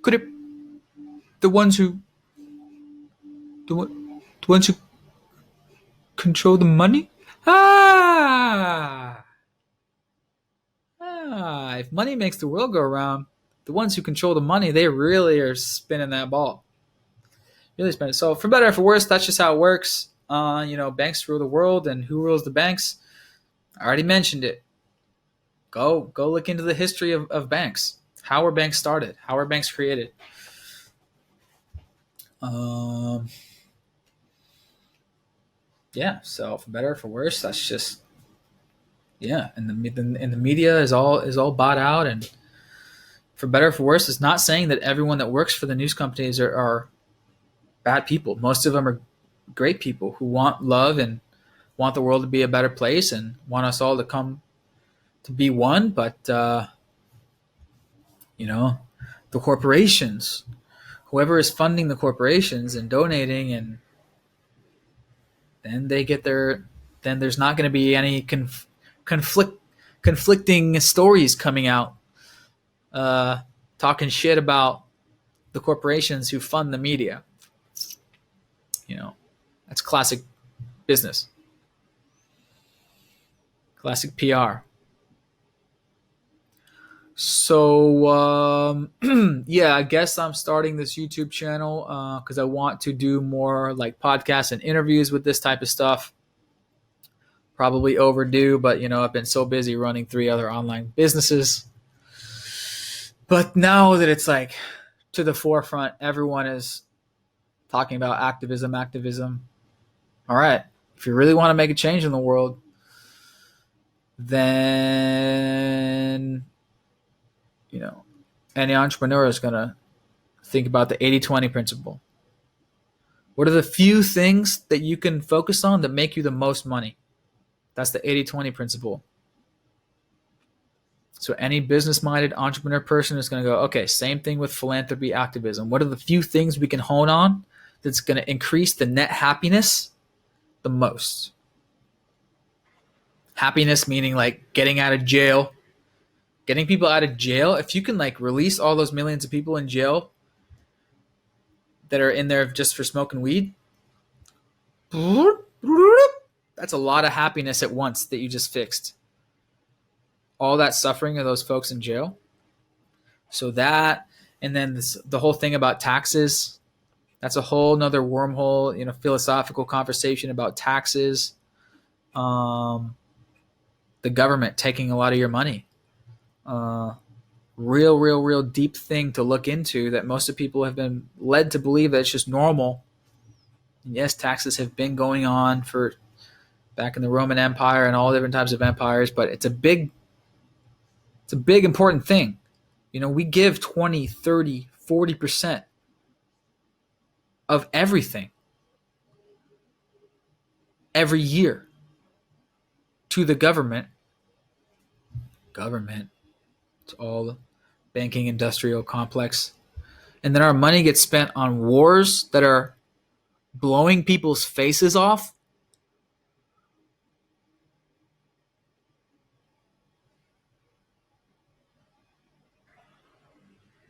Could it the ones who control the money? If money makes the world go around, the ones who control the money, they really are spinning that ball. Really spinning. So for better or for worse, that's just how it works. You know, banks rule the world, and who rules the banks? I already mentioned it. Go look into the history of banks. How were banks started? How were banks created? Yeah. So for better or for worse, that's just, yeah. And the media is all bought out, and for better or for worse, it's not saying that everyone that works for the news companies are bad people. Most of them are great people who want love and want the world to be a better place and want us all to come to be one. But, the corporations, whoever is funding the corporations and donating, and then then there's not going to be any conflicting stories coming out, talking shit about the corporations who fund the media. That's classic business, classic PR. So yeah, I guess I'm starting this YouTube channel because I want to do more like podcasts and interviews with this type of stuff. Probably overdue, but I've been so busy running 3 other online businesses. But now that it's like to the forefront, everyone is talking about activism. All right, if you really want to make a change in the world, then any entrepreneur is going to think about the 80-20 principle. What are the few things that you can focus on that make you the most money? That's the 80-20 principle. So any business-minded entrepreneur person is going to go, okay, same thing with philanthropy, activism. What are the few things we can hone on that's going to increase the net happiness the most? Happiness meaning like getting out of jail. Getting people out of jail, if you can like release all those millions of people in jail that are in there just for smoking weed, that's a lot of happiness at once that you just fixed. All that suffering of those folks in jail. So that, and then the whole thing about taxes, that's a whole nother wormhole, philosophical conversation about taxes. The government taking a lot of your money. Real deep thing to look into that most of people have been led to believe that it's just normal. And yes, taxes have been going on for back in the Roman Empire and all different types of empires, but it's a big important thing. We give 20, 30, 40% of everything every year to the government. It's all the banking industrial complex. And then our money gets spent on wars that are blowing people's faces off.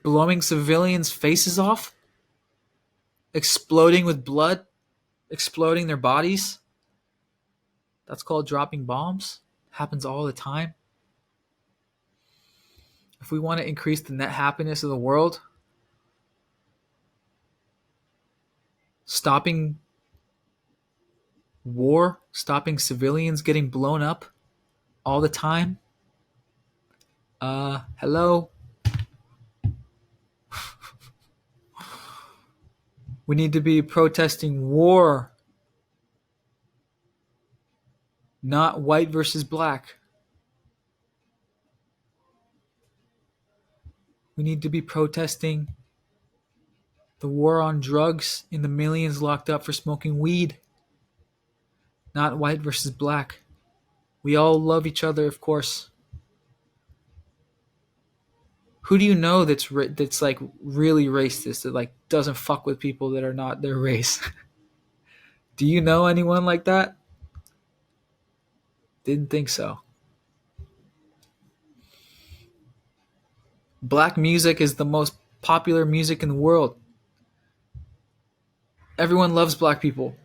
Blowing civilians' faces off. Exploding with blood. Exploding their bodies. That's called dropping bombs. Happens all the time. If we want to increase the net happiness of the world, stopping war, stopping civilians getting blown up all the time. Hello? We need to be protesting war, not white versus black. We need to be protesting the war on drugs and the millions locked up for smoking weed, not white versus black. We all love each other, of course. Who do you know that's like really racist, that like doesn't fuck with people that are not their race? Do you know anyone like that? Didn't think so. Black music is the most popular music in the world. Everyone loves black people.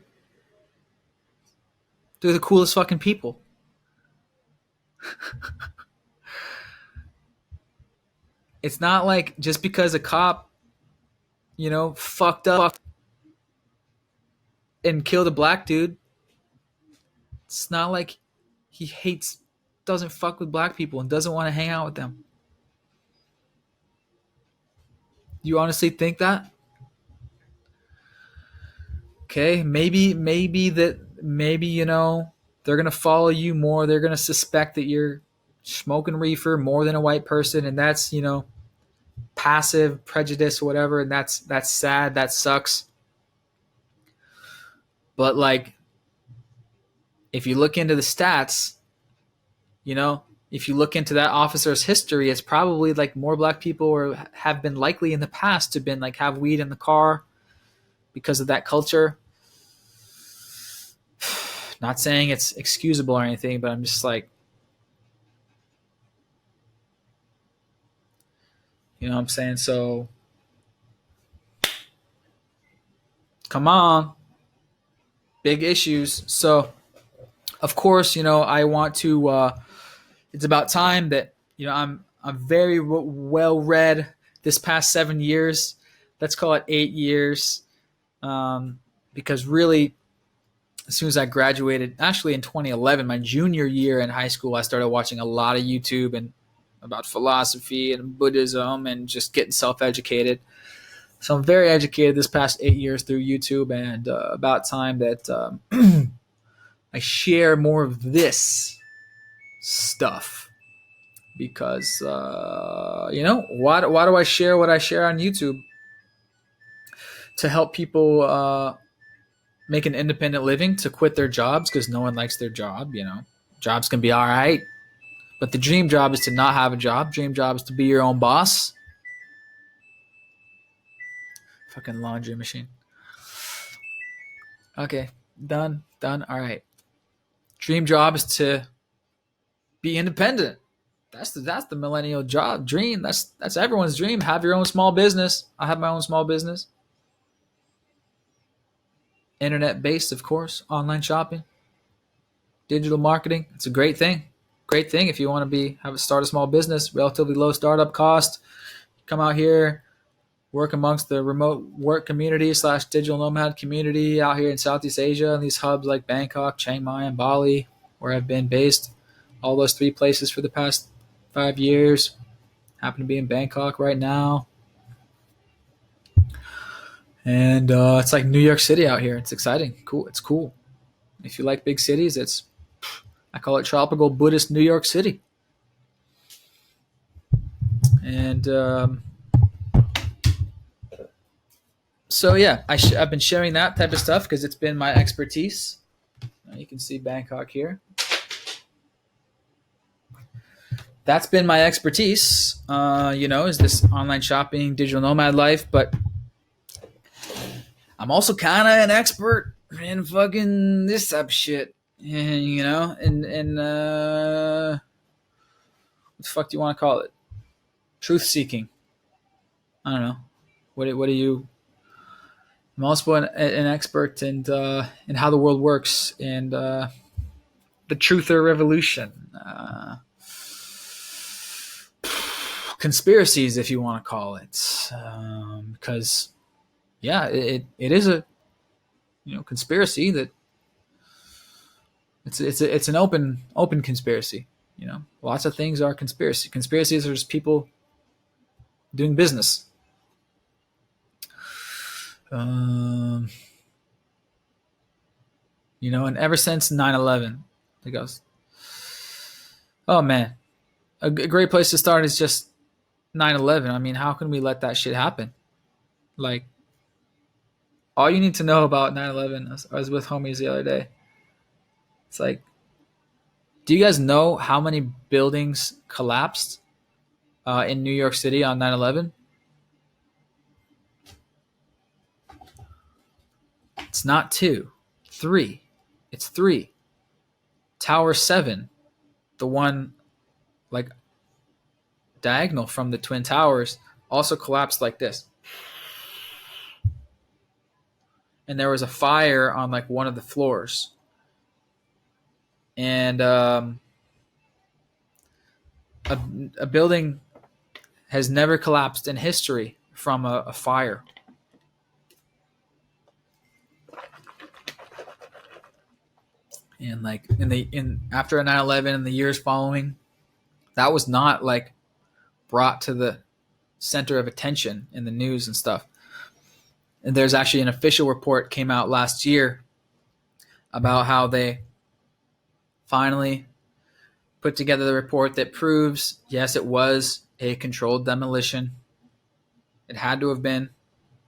They're the coolest fucking people. It's not like just because a cop, fucked up and killed a black dude, it's not like he doesn't fuck with black people and doesn't want to hang out with them. You honestly think that? Okay, maybe they're gonna follow you more. They're gonna suspect that you're smoking reefer more than a white person, and that's passive prejudice or whatever, and that's sad. That sucks. But like, if you look into the stats, if you look into that officer's history, it's probably like more black people or have been likely in the past to been like have weed in the car because of that culture. Not saying it's excusable or anything, but I'm just like, you know what I'm saying? So, come on. Big issues. So, of course, I want to, it's about time that, I'm very well read this past 7 years. Let's call it 8 years. Because really, as soon as I graduated, actually in 2011, my junior year in high school, I started watching a lot of YouTube and about philosophy and Buddhism and just getting self-educated. So I'm very educated this past 8 years through YouTube, and about time that I share more of this stuff. Because, why do I share what I share on YouTube? To help people make an independent living, to quit their jobs because no one likes their job. Jobs can be all right, but the dream job is to not have a job. Dream job is to be your own boss. Fucking laundry machine. Okay, done. All right. Dream job is to be independent. That's the millennial job dream. That's everyone's dream. Have your own small business. I have my own small business. Internet based, of course. Online shopping, digital marketing. It's a great thing. Great thing if you want to start a small business. Relatively low startup cost. Come out here, work amongst the remote work community / digital nomad community out here in Southeast Asia, and these hubs like Bangkok, Chiang Mai, and Bali, where I've been based. All those 3 places for the past 5 years. Happen to be in Bangkok right now. And it's like New York City out here. It's exciting. Cool. It's cool. If you like big cities, I call it tropical Buddhist New York City. And so, yeah, I've been sharing that type of stuff because it's been my expertise. You can see Bangkok here. That's been my expertise, is this online shopping, digital nomad life. But I'm also kind of an expert in fucking this type of shit. And what the fuck do you want to call it? Truth seeking. I don't know. What do you? I'm also an expert in how the world works and the truther revolution. Conspiracies, if you want to call it, because it is a conspiracy that it's an open conspiracy. Lots of things are conspiracy. Conspiracies are just people doing business. And ever since 9/11, it goes. Oh man, a great place to start is just 9/11. I mean, how can we let that shit happen? Like, all you need to know about 9/11, I was with homies the other day. It's like, do you guys know how many buildings collapsed in New York City on 9/11? It's not 2, 3. It's 3. Tower 7, the one like diagonal from the Twin Towers, also collapsed like this. And there was a fire on like one of the floors. And a building has never collapsed in history from a fire. And like after 9/11 and the years following, that was not like brought to the center of attention in the news and stuff. And there's actually an official report came out last year about how they finally put together the report that proves, yes, it was a controlled demolition. It had to have been.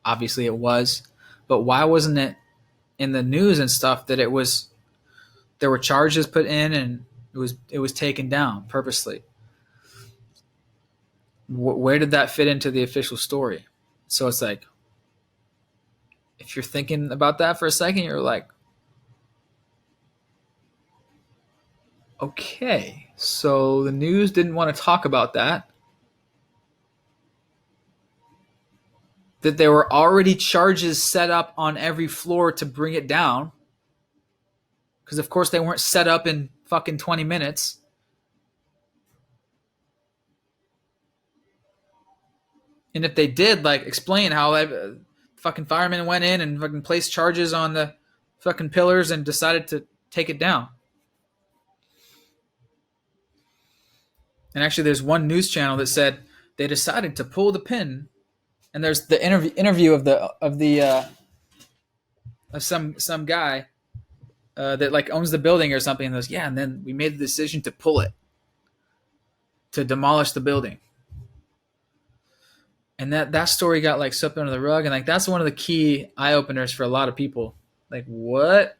Obviously, it was. But why wasn't it in the news and stuff that it was? There were charges put in and it was taken down purposely. Where did that fit into the official story? So it's like, if you're thinking about that for a second, you're like, okay, so the news didn't want to talk about that. That there were already charges set up on every floor to bring it down. Because, of course, they weren't set up in fucking 20 minutes. And if they did, like, explain how fucking firemen went in and fucking placed charges on the fucking pillars and decided to take it down. And actually, there's one news channel that said they decided to pull the pin. And there's the interview of some guy that like owns the building or something. And goes, yeah, and then we made the decision to pull it, to demolish the building. And that story got like swept under the rug, and like that's one of the key eye openers for a lot of people. Like, what?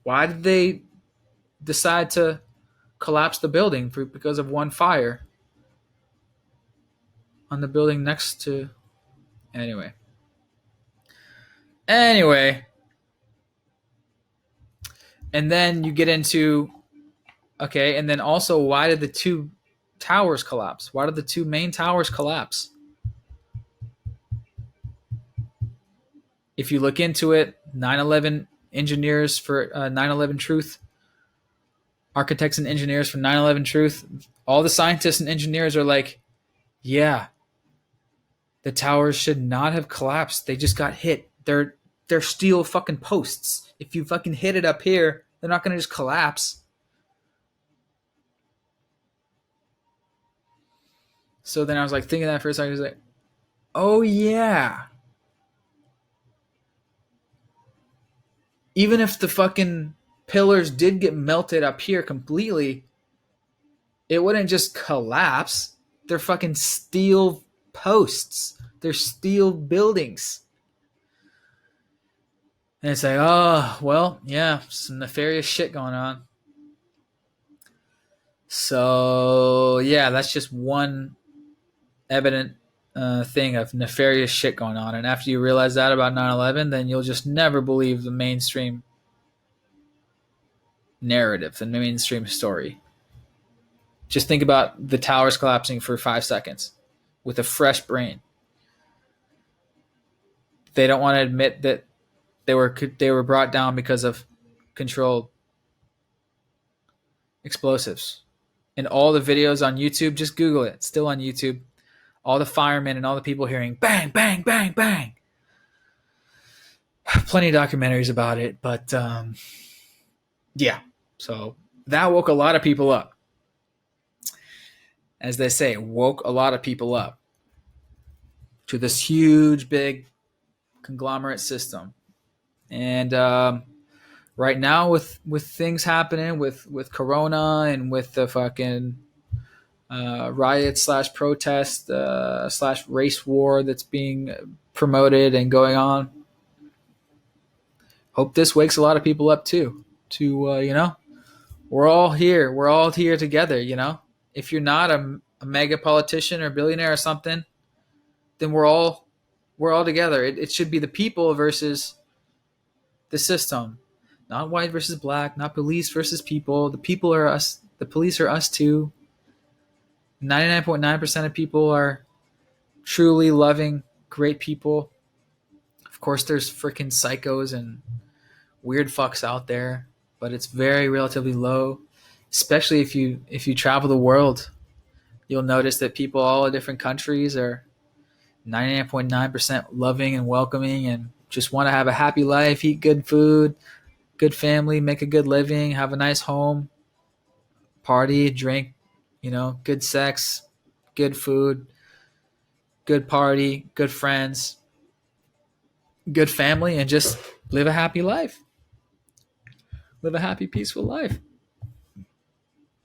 Why did they decide to collapse the building because of one fire on the building next to? Anyway. And then you get into, okay, and then also, why did the two towers collapse? Why did the two main towers collapse? If you look into it, 9/11 engineers for 9/11 Truth, architects and engineers for 9/11 Truth, all the scientists and engineers are like, yeah, the towers should not have collapsed. They just got hit. They're steel fucking posts. If you fucking hit it up here, they're not going to just collapse. So then I was like thinking that for a second. I was like, oh yeah. Even if the fucking pillars did get melted up here completely, it wouldn't just collapse. They're fucking steel posts. They're steel buildings. And it's like, oh, well, yeah, some nefarious shit going on. So, yeah, that's just one evident thing of nefarious shit going on. And after you realize that about 9/11, then you'll just never believe the mainstream narrative, the mainstream story. Just think about the towers collapsing for 5 seconds with a fresh brain. They don't want to admit that they were brought down because of controlled explosives. And all the videos on YouTube, just Google it. It's still on YouTube. All the firemen and all the people hearing bang, bang, bang, bang. Plenty of documentaries about it, but yeah. So that woke a lot of people up. As they say, woke a lot of people up to this huge, big conglomerate system. And right now, with things happening with Corona and with the fucking riot / protest / race war that's being promoted and going on, hope this wakes a lot of people up too. To we're all here. We're all here together. If you're not a mega politician or billionaire or something, then we're all together. It should be the people versus the system, not white versus black, not police versus people. The people are us. The police are us too. 99.9% of people are truly loving, great people. Of course, there's freaking psychos and weird fucks out there, but it's very relatively low. Especially if you travel the world, you'll notice that people all in different countries are 99.9% loving and welcoming and just want to have a happy life, eat good food, good family, make a good living, have a nice home, party, drink, good sex, good food, good party, good friends, good family, and just live a happy life. Live a happy, peaceful life.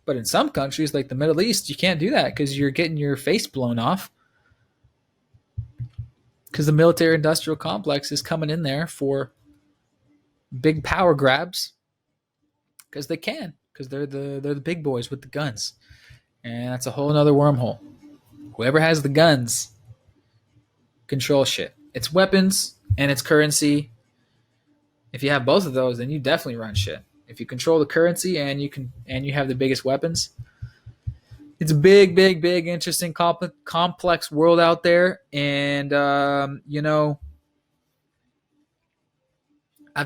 But in some countries, like the Middle East, you can't do that because you're getting your face blown off because the military industrial complex is coming in there for big power grabs because they can, because they're the big boys with the guns, and that's a whole nother wormhole. Whoever has the guns control shit. It's weapons and it's currency. If you have both of those, then you definitely run shit. If you control the currency and you have the biggest weapons, it's a big, big, big, interesting, complex world out there. And I've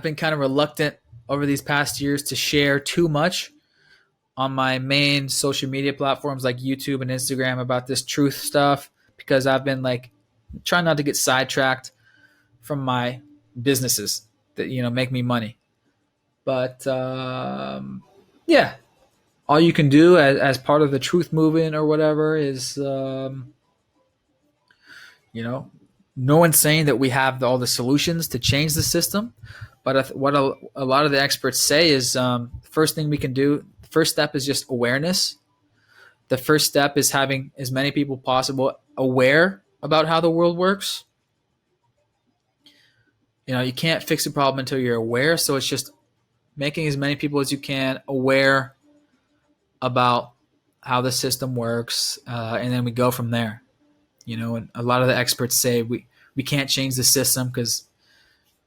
been kind of reluctant over these past years to share too much on my main social media platforms like YouTube and Instagram about this truth stuff, because I've been like trying not to get sidetracked from my businesses that make me money. But yeah, all you can do as part of the truth movement or whatever is no one's saying that we have all the solutions to change the system, but what a lot of the experts say is the first thing we can do, the first step is just awareness. The first step is having as many people possible aware about how the world works. You can't fix a problem until you're aware, so it's just making as many people as you can aware about how the system works, and then we go from there. And a lot of the experts say we can't change the system because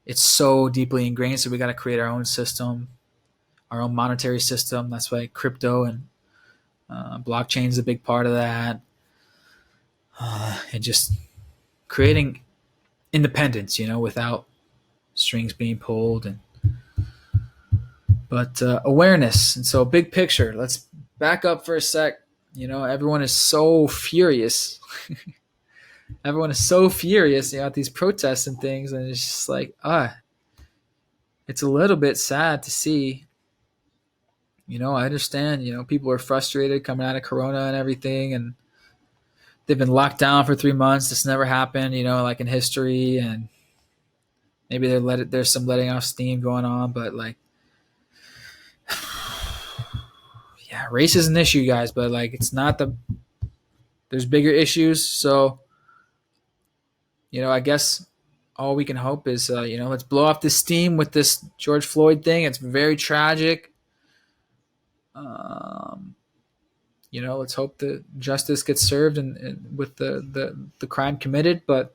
it's so deeply ingrained, so we got to create our own system, our own monetary system. That's why crypto and blockchain is a big part of that, and just creating independence, without strings being pulled. But awareness. And so big picture, let's back up for a sec. Everyone is so furious. Everyone is so furious at these protests and things, and it's just like, it's a little bit sad to see. I understand, people are frustrated coming out of Corona and everything, and they've been locked down for 3 months. This never happened, like in history, and maybe there's some letting off steam going on, but like, yeah, race is an issue, guys, but like, it's not there's bigger issues. So, I guess all we can hope is, let's blow off this steam with this George Floyd thing. It's very tragic. Let's hope that justice gets served and with the crime committed. But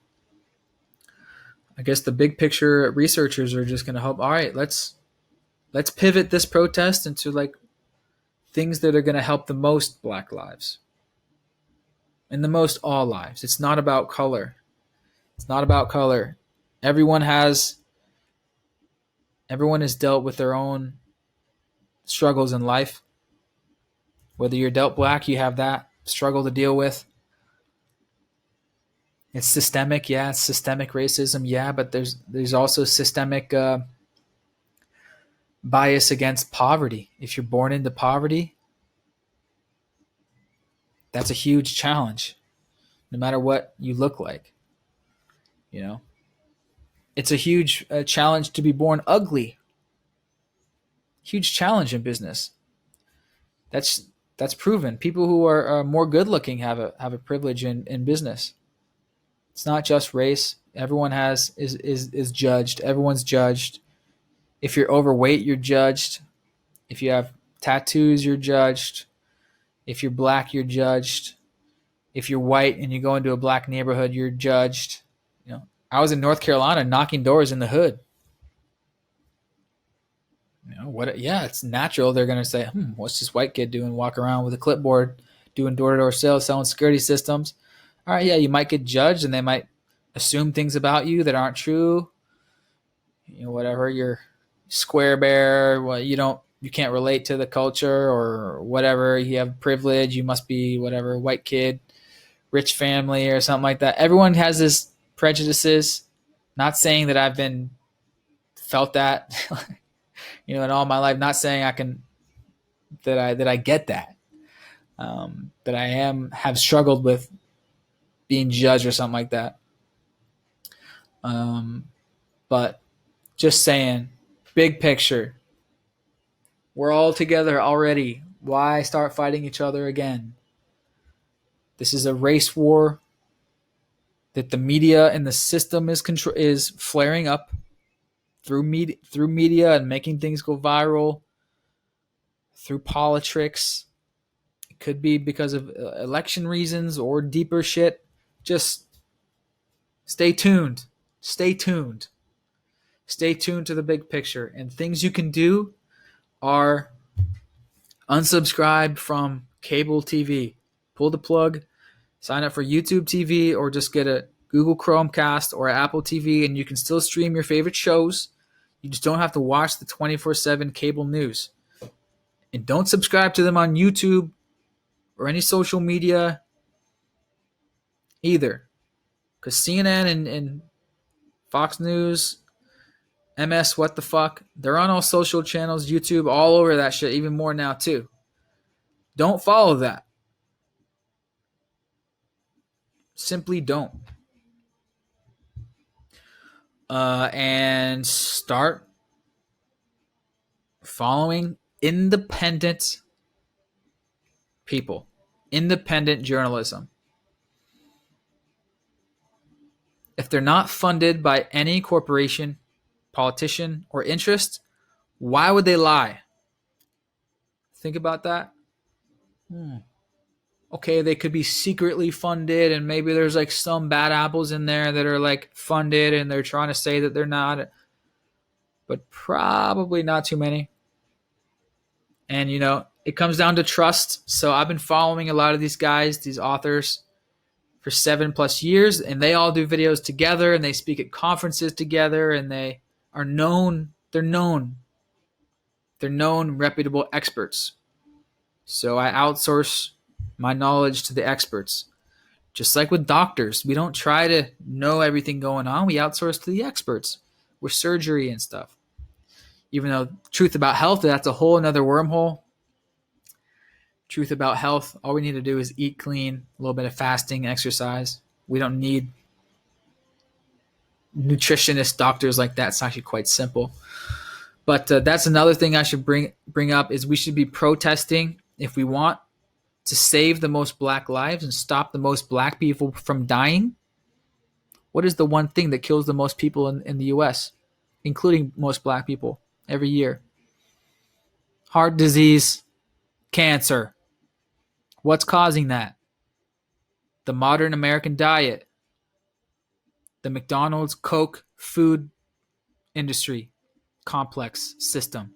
I guess the big picture researchers are just going to hope, all right, let's pivot this protest into like things that are going to help the most Black lives and the most all lives. It's not about color. It's not about color. Everyone has dealt with their own struggles in life. Whether you're dealt black, you have that struggle to deal with. It's systemic, yeah. It's systemic racism, yeah. But there's also systemic bias against poverty. If you're born into poverty, that's a huge challenge, no matter what you look like. It's a huge challenge to be born ugly. Huge challenge in business. That's proven. People who are more good looking have a privilege in business. It's not just race. Everyone is judged. Everyone's judged. If you're overweight, you're judged. If you have tattoos, you're judged. If you're black, you're judged. If you're white and you go into a black neighborhood, you're judged. I was in North Carolina knocking doors in the hood. Yeah, it's natural. They're going to say, what's this white kid doing? Walk around with a clipboard, doing door-to-door sales, selling security systems. All right, yeah, you might get judged and they might assume things about you that aren't true. Whatever, you're square bear, you can't relate to the culture or whatever. You have privilege. You must be whatever, white kid, rich family or something like that. Everyone has this prejudices. Not saying that I've been felt that, in all my life. Not saying that I get that. That I have struggled with being judged or something like that. But just saying, big picture, we're all together already. Why start fighting each other again? This is a race war. that the media and the system is flaring up through media and making things go viral, through politics. It could be because of election reasons or deeper shit. Just stay tuned. Stay tuned. Stay tuned to the big picture. And things you can do are unsubscribe from cable TV. Pull the plug, sign up for YouTube TV, or just get a Google Chromecast or Apple TV, and you can still stream your favorite shows. You just don't have to watch the 24/7 cable news. And don't subscribe to them on YouTube or any social media either. Because CNN and Fox News, MS What the Fuck, they're on all social channels, YouTube, all over that shit, even more now too. Don't follow that. Simply don't. And start following independent people, independent journalism. If they're not funded by any corporation, politician, or interest, why would they lie? Think about that. Okay, they could be secretly funded, and maybe there's like some bad apples in there that are like funded and they're trying to say that they're not, but probably not too many. And you know, it comes down to trust. So I've been following a lot of these guys, these authors, for 7+ years, and they all do videos together and they speak at conferences together, and they are known, they're known reputable experts. So I outsource my knowledge to the experts. Just like with doctors, we don't try to know everything going on. We outsource to the experts with surgery and stuff. Even though truth about health, that's a whole another wormhole. Truth about health, all we need to do is eat clean, a little bit of fasting, exercise. We don't need nutritionist doctors like that. It's actually quite simple. But that's another thing I should bring up is we should be protesting if we want to save the most black lives and stop the most black people from dying. What is the one thing that kills the most people in the U.S., including most black people, every year? Heart disease, cancer. What's causing that? The modern American diet, the McDonald's, Coke, food industry complex system.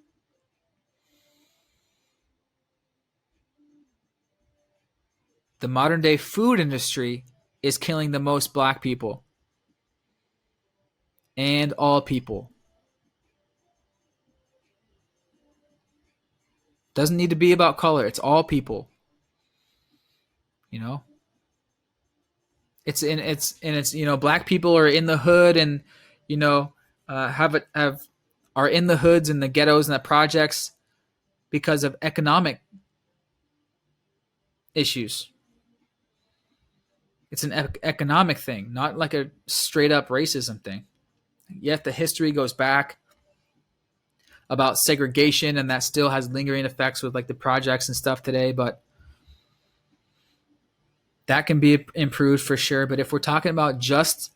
The modern day food industry is killing the most black people and all people. Doesn't need to be about color. It's all people. You know, it's you know, black people are in the hood and, you know, are in the hoods and the ghettos and the projects because of economic issues. It's an economic thing, not like a straight up racism thing. Yet the history goes back about segregation, and that still has lingering effects with like the projects and stuff today, but that can be improved for sure. But if we're talking about just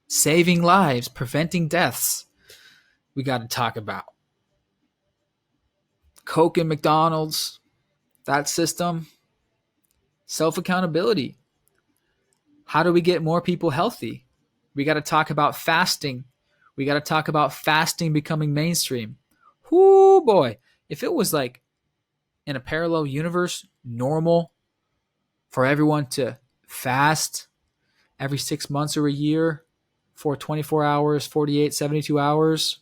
saving lives, preventing deaths, we got to talk about Coke and McDonald's, that system, self-accountability. How do we get more people healthy? We got to talk about fasting. We got to talk about fasting becoming mainstream. Whoo boy. If it was like in a parallel universe, normal for everyone to fast every 6 months or a year for 24 hours, 48, 72 hours,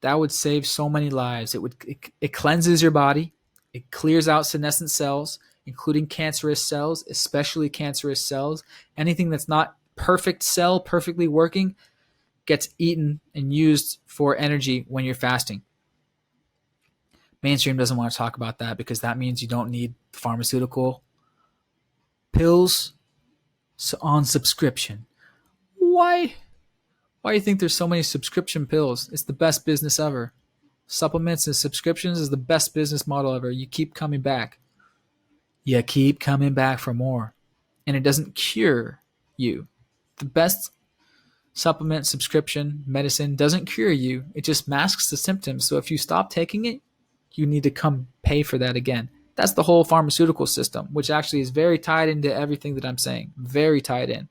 that would save so many lives. It cleanses your body. It clears out senescent cells, including cancerous cells, especially cancerous cells. Anything that's not perfect cell, perfectly working, gets eaten and used for energy when you're fasting. Mainstream doesn't want to talk about that because that means you don't need pharmaceutical pills on subscription. Why do you think there's so many subscription pills? It's the best business ever. Supplements and subscriptions is the best business model ever. You keep coming back. You keep coming back for more. And it doesn't cure you. The best supplement, subscription, medicine doesn't cure you. It just masks the symptoms. So if you stop taking it, you need to come pay for that again. That's the whole pharmaceutical system, which actually is very tied into everything that I'm saying. Very tied in.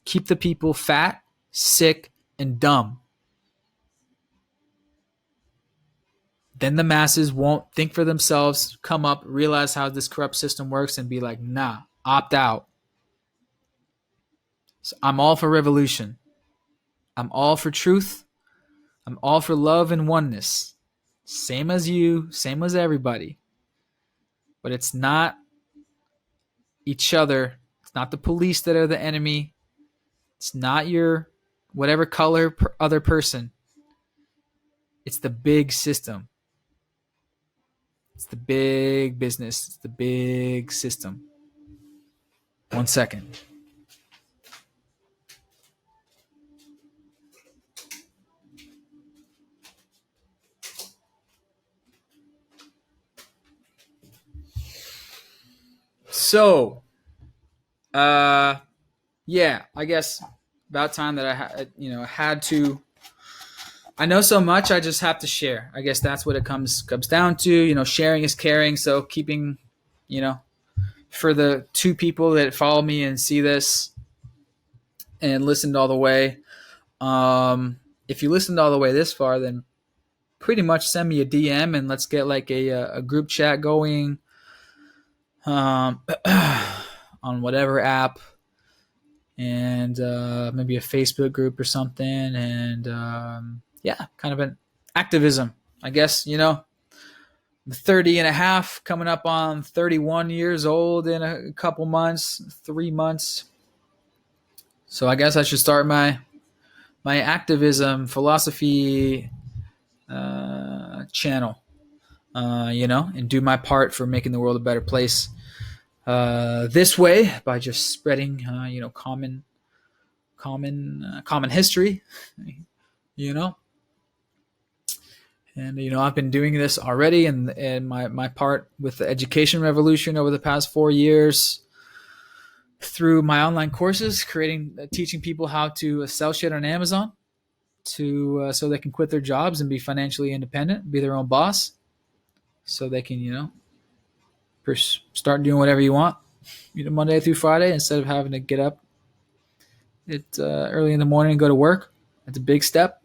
Keep the people fat, sick, and dumb. Then the masses won't think for themselves, come up, realize how this corrupt system works, and be like, nah, opt out. So I'm all for revolution. I'm all for truth. I'm all for love and oneness. Same as you, same as everybody. But it's not each other. It's not the police that are the enemy. It's not your whatever color other person. It's the big system. It's the big business. It's the big system. 1 second. So, yeah, I guess about time that I had to. I know so much, I just have to share. I guess that's what it comes down to. Sharing is caring. So keeping, for the 2 people that follow me and see this and listened all the way. If you listened all the way this far, then pretty much send me a DM and let's get like a group chat going on whatever app, and maybe a Facebook group or something, and yeah, kind of an activism, I guess. I'm 30 and a half, coming up on 31 years old in a couple months, 3 months. So I guess I should start my activism philosophy channel, and do my part for making the world a better place this way by just spreading, common history, And, I've been doing this already, and my part with the education revolution over the past 4 years through my online courses, teaching people how to sell shit on Amazon so they can quit their jobs and be financially independent, be their own boss, so they can, start doing whatever you want, Monday through Friday, instead of having to get up early in the morning and go to work. That's a big step.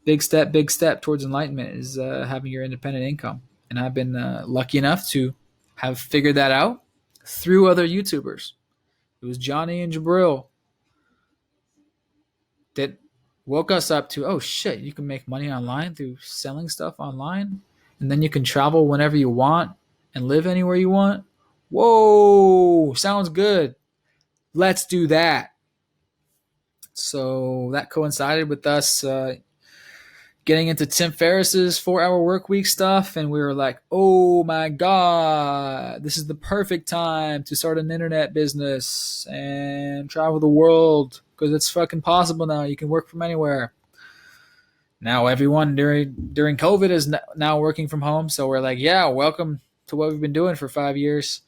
Big step towards enlightenment is having your independent income. And I've been lucky enough to have figured that out through other YouTubers. It was Johnny and Jabril that woke us up to, oh shit, you can make money online through selling stuff online, and then you can travel whenever you want and live anywhere you want. Whoa, sounds good. Let's do that. So that coincided with us getting into Tim Ferriss's 4-hour work week stuff, and we were like, oh my God, this is the perfect time to start an internet business and travel the world, because it's fucking possible now. You can work from anywhere. Now everyone during COVID is now working from home, so we're like, yeah, welcome to what we've been doing for 5 years.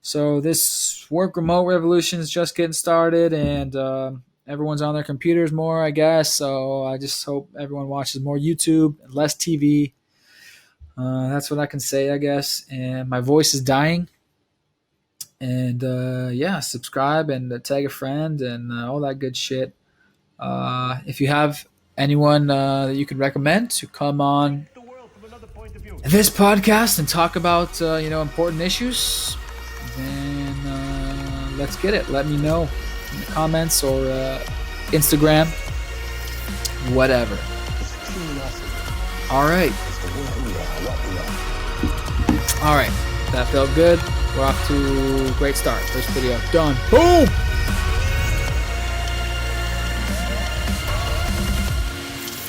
So this work remote revolution is just getting started, and everyone's on their computers more, I guess. So I just hope everyone watches more YouTube and less TV. That's what I can say, I guess. And my voice is dying. And yeah, subscribe and tag a friend and all that good shit. If you have anyone that you could recommend to come on this podcast and talk about important issues, then let's get it. Let me know in the comments or Instagram, whatever. All right, that felt good. We're off to a great start. First video done. Boom.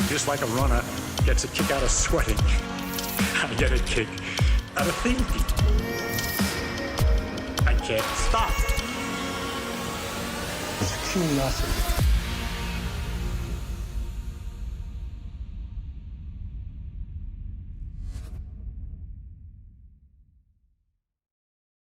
Just like a runner gets a kick out of sweating, I get a kick out of thinking. I can't stop. It's curiosity.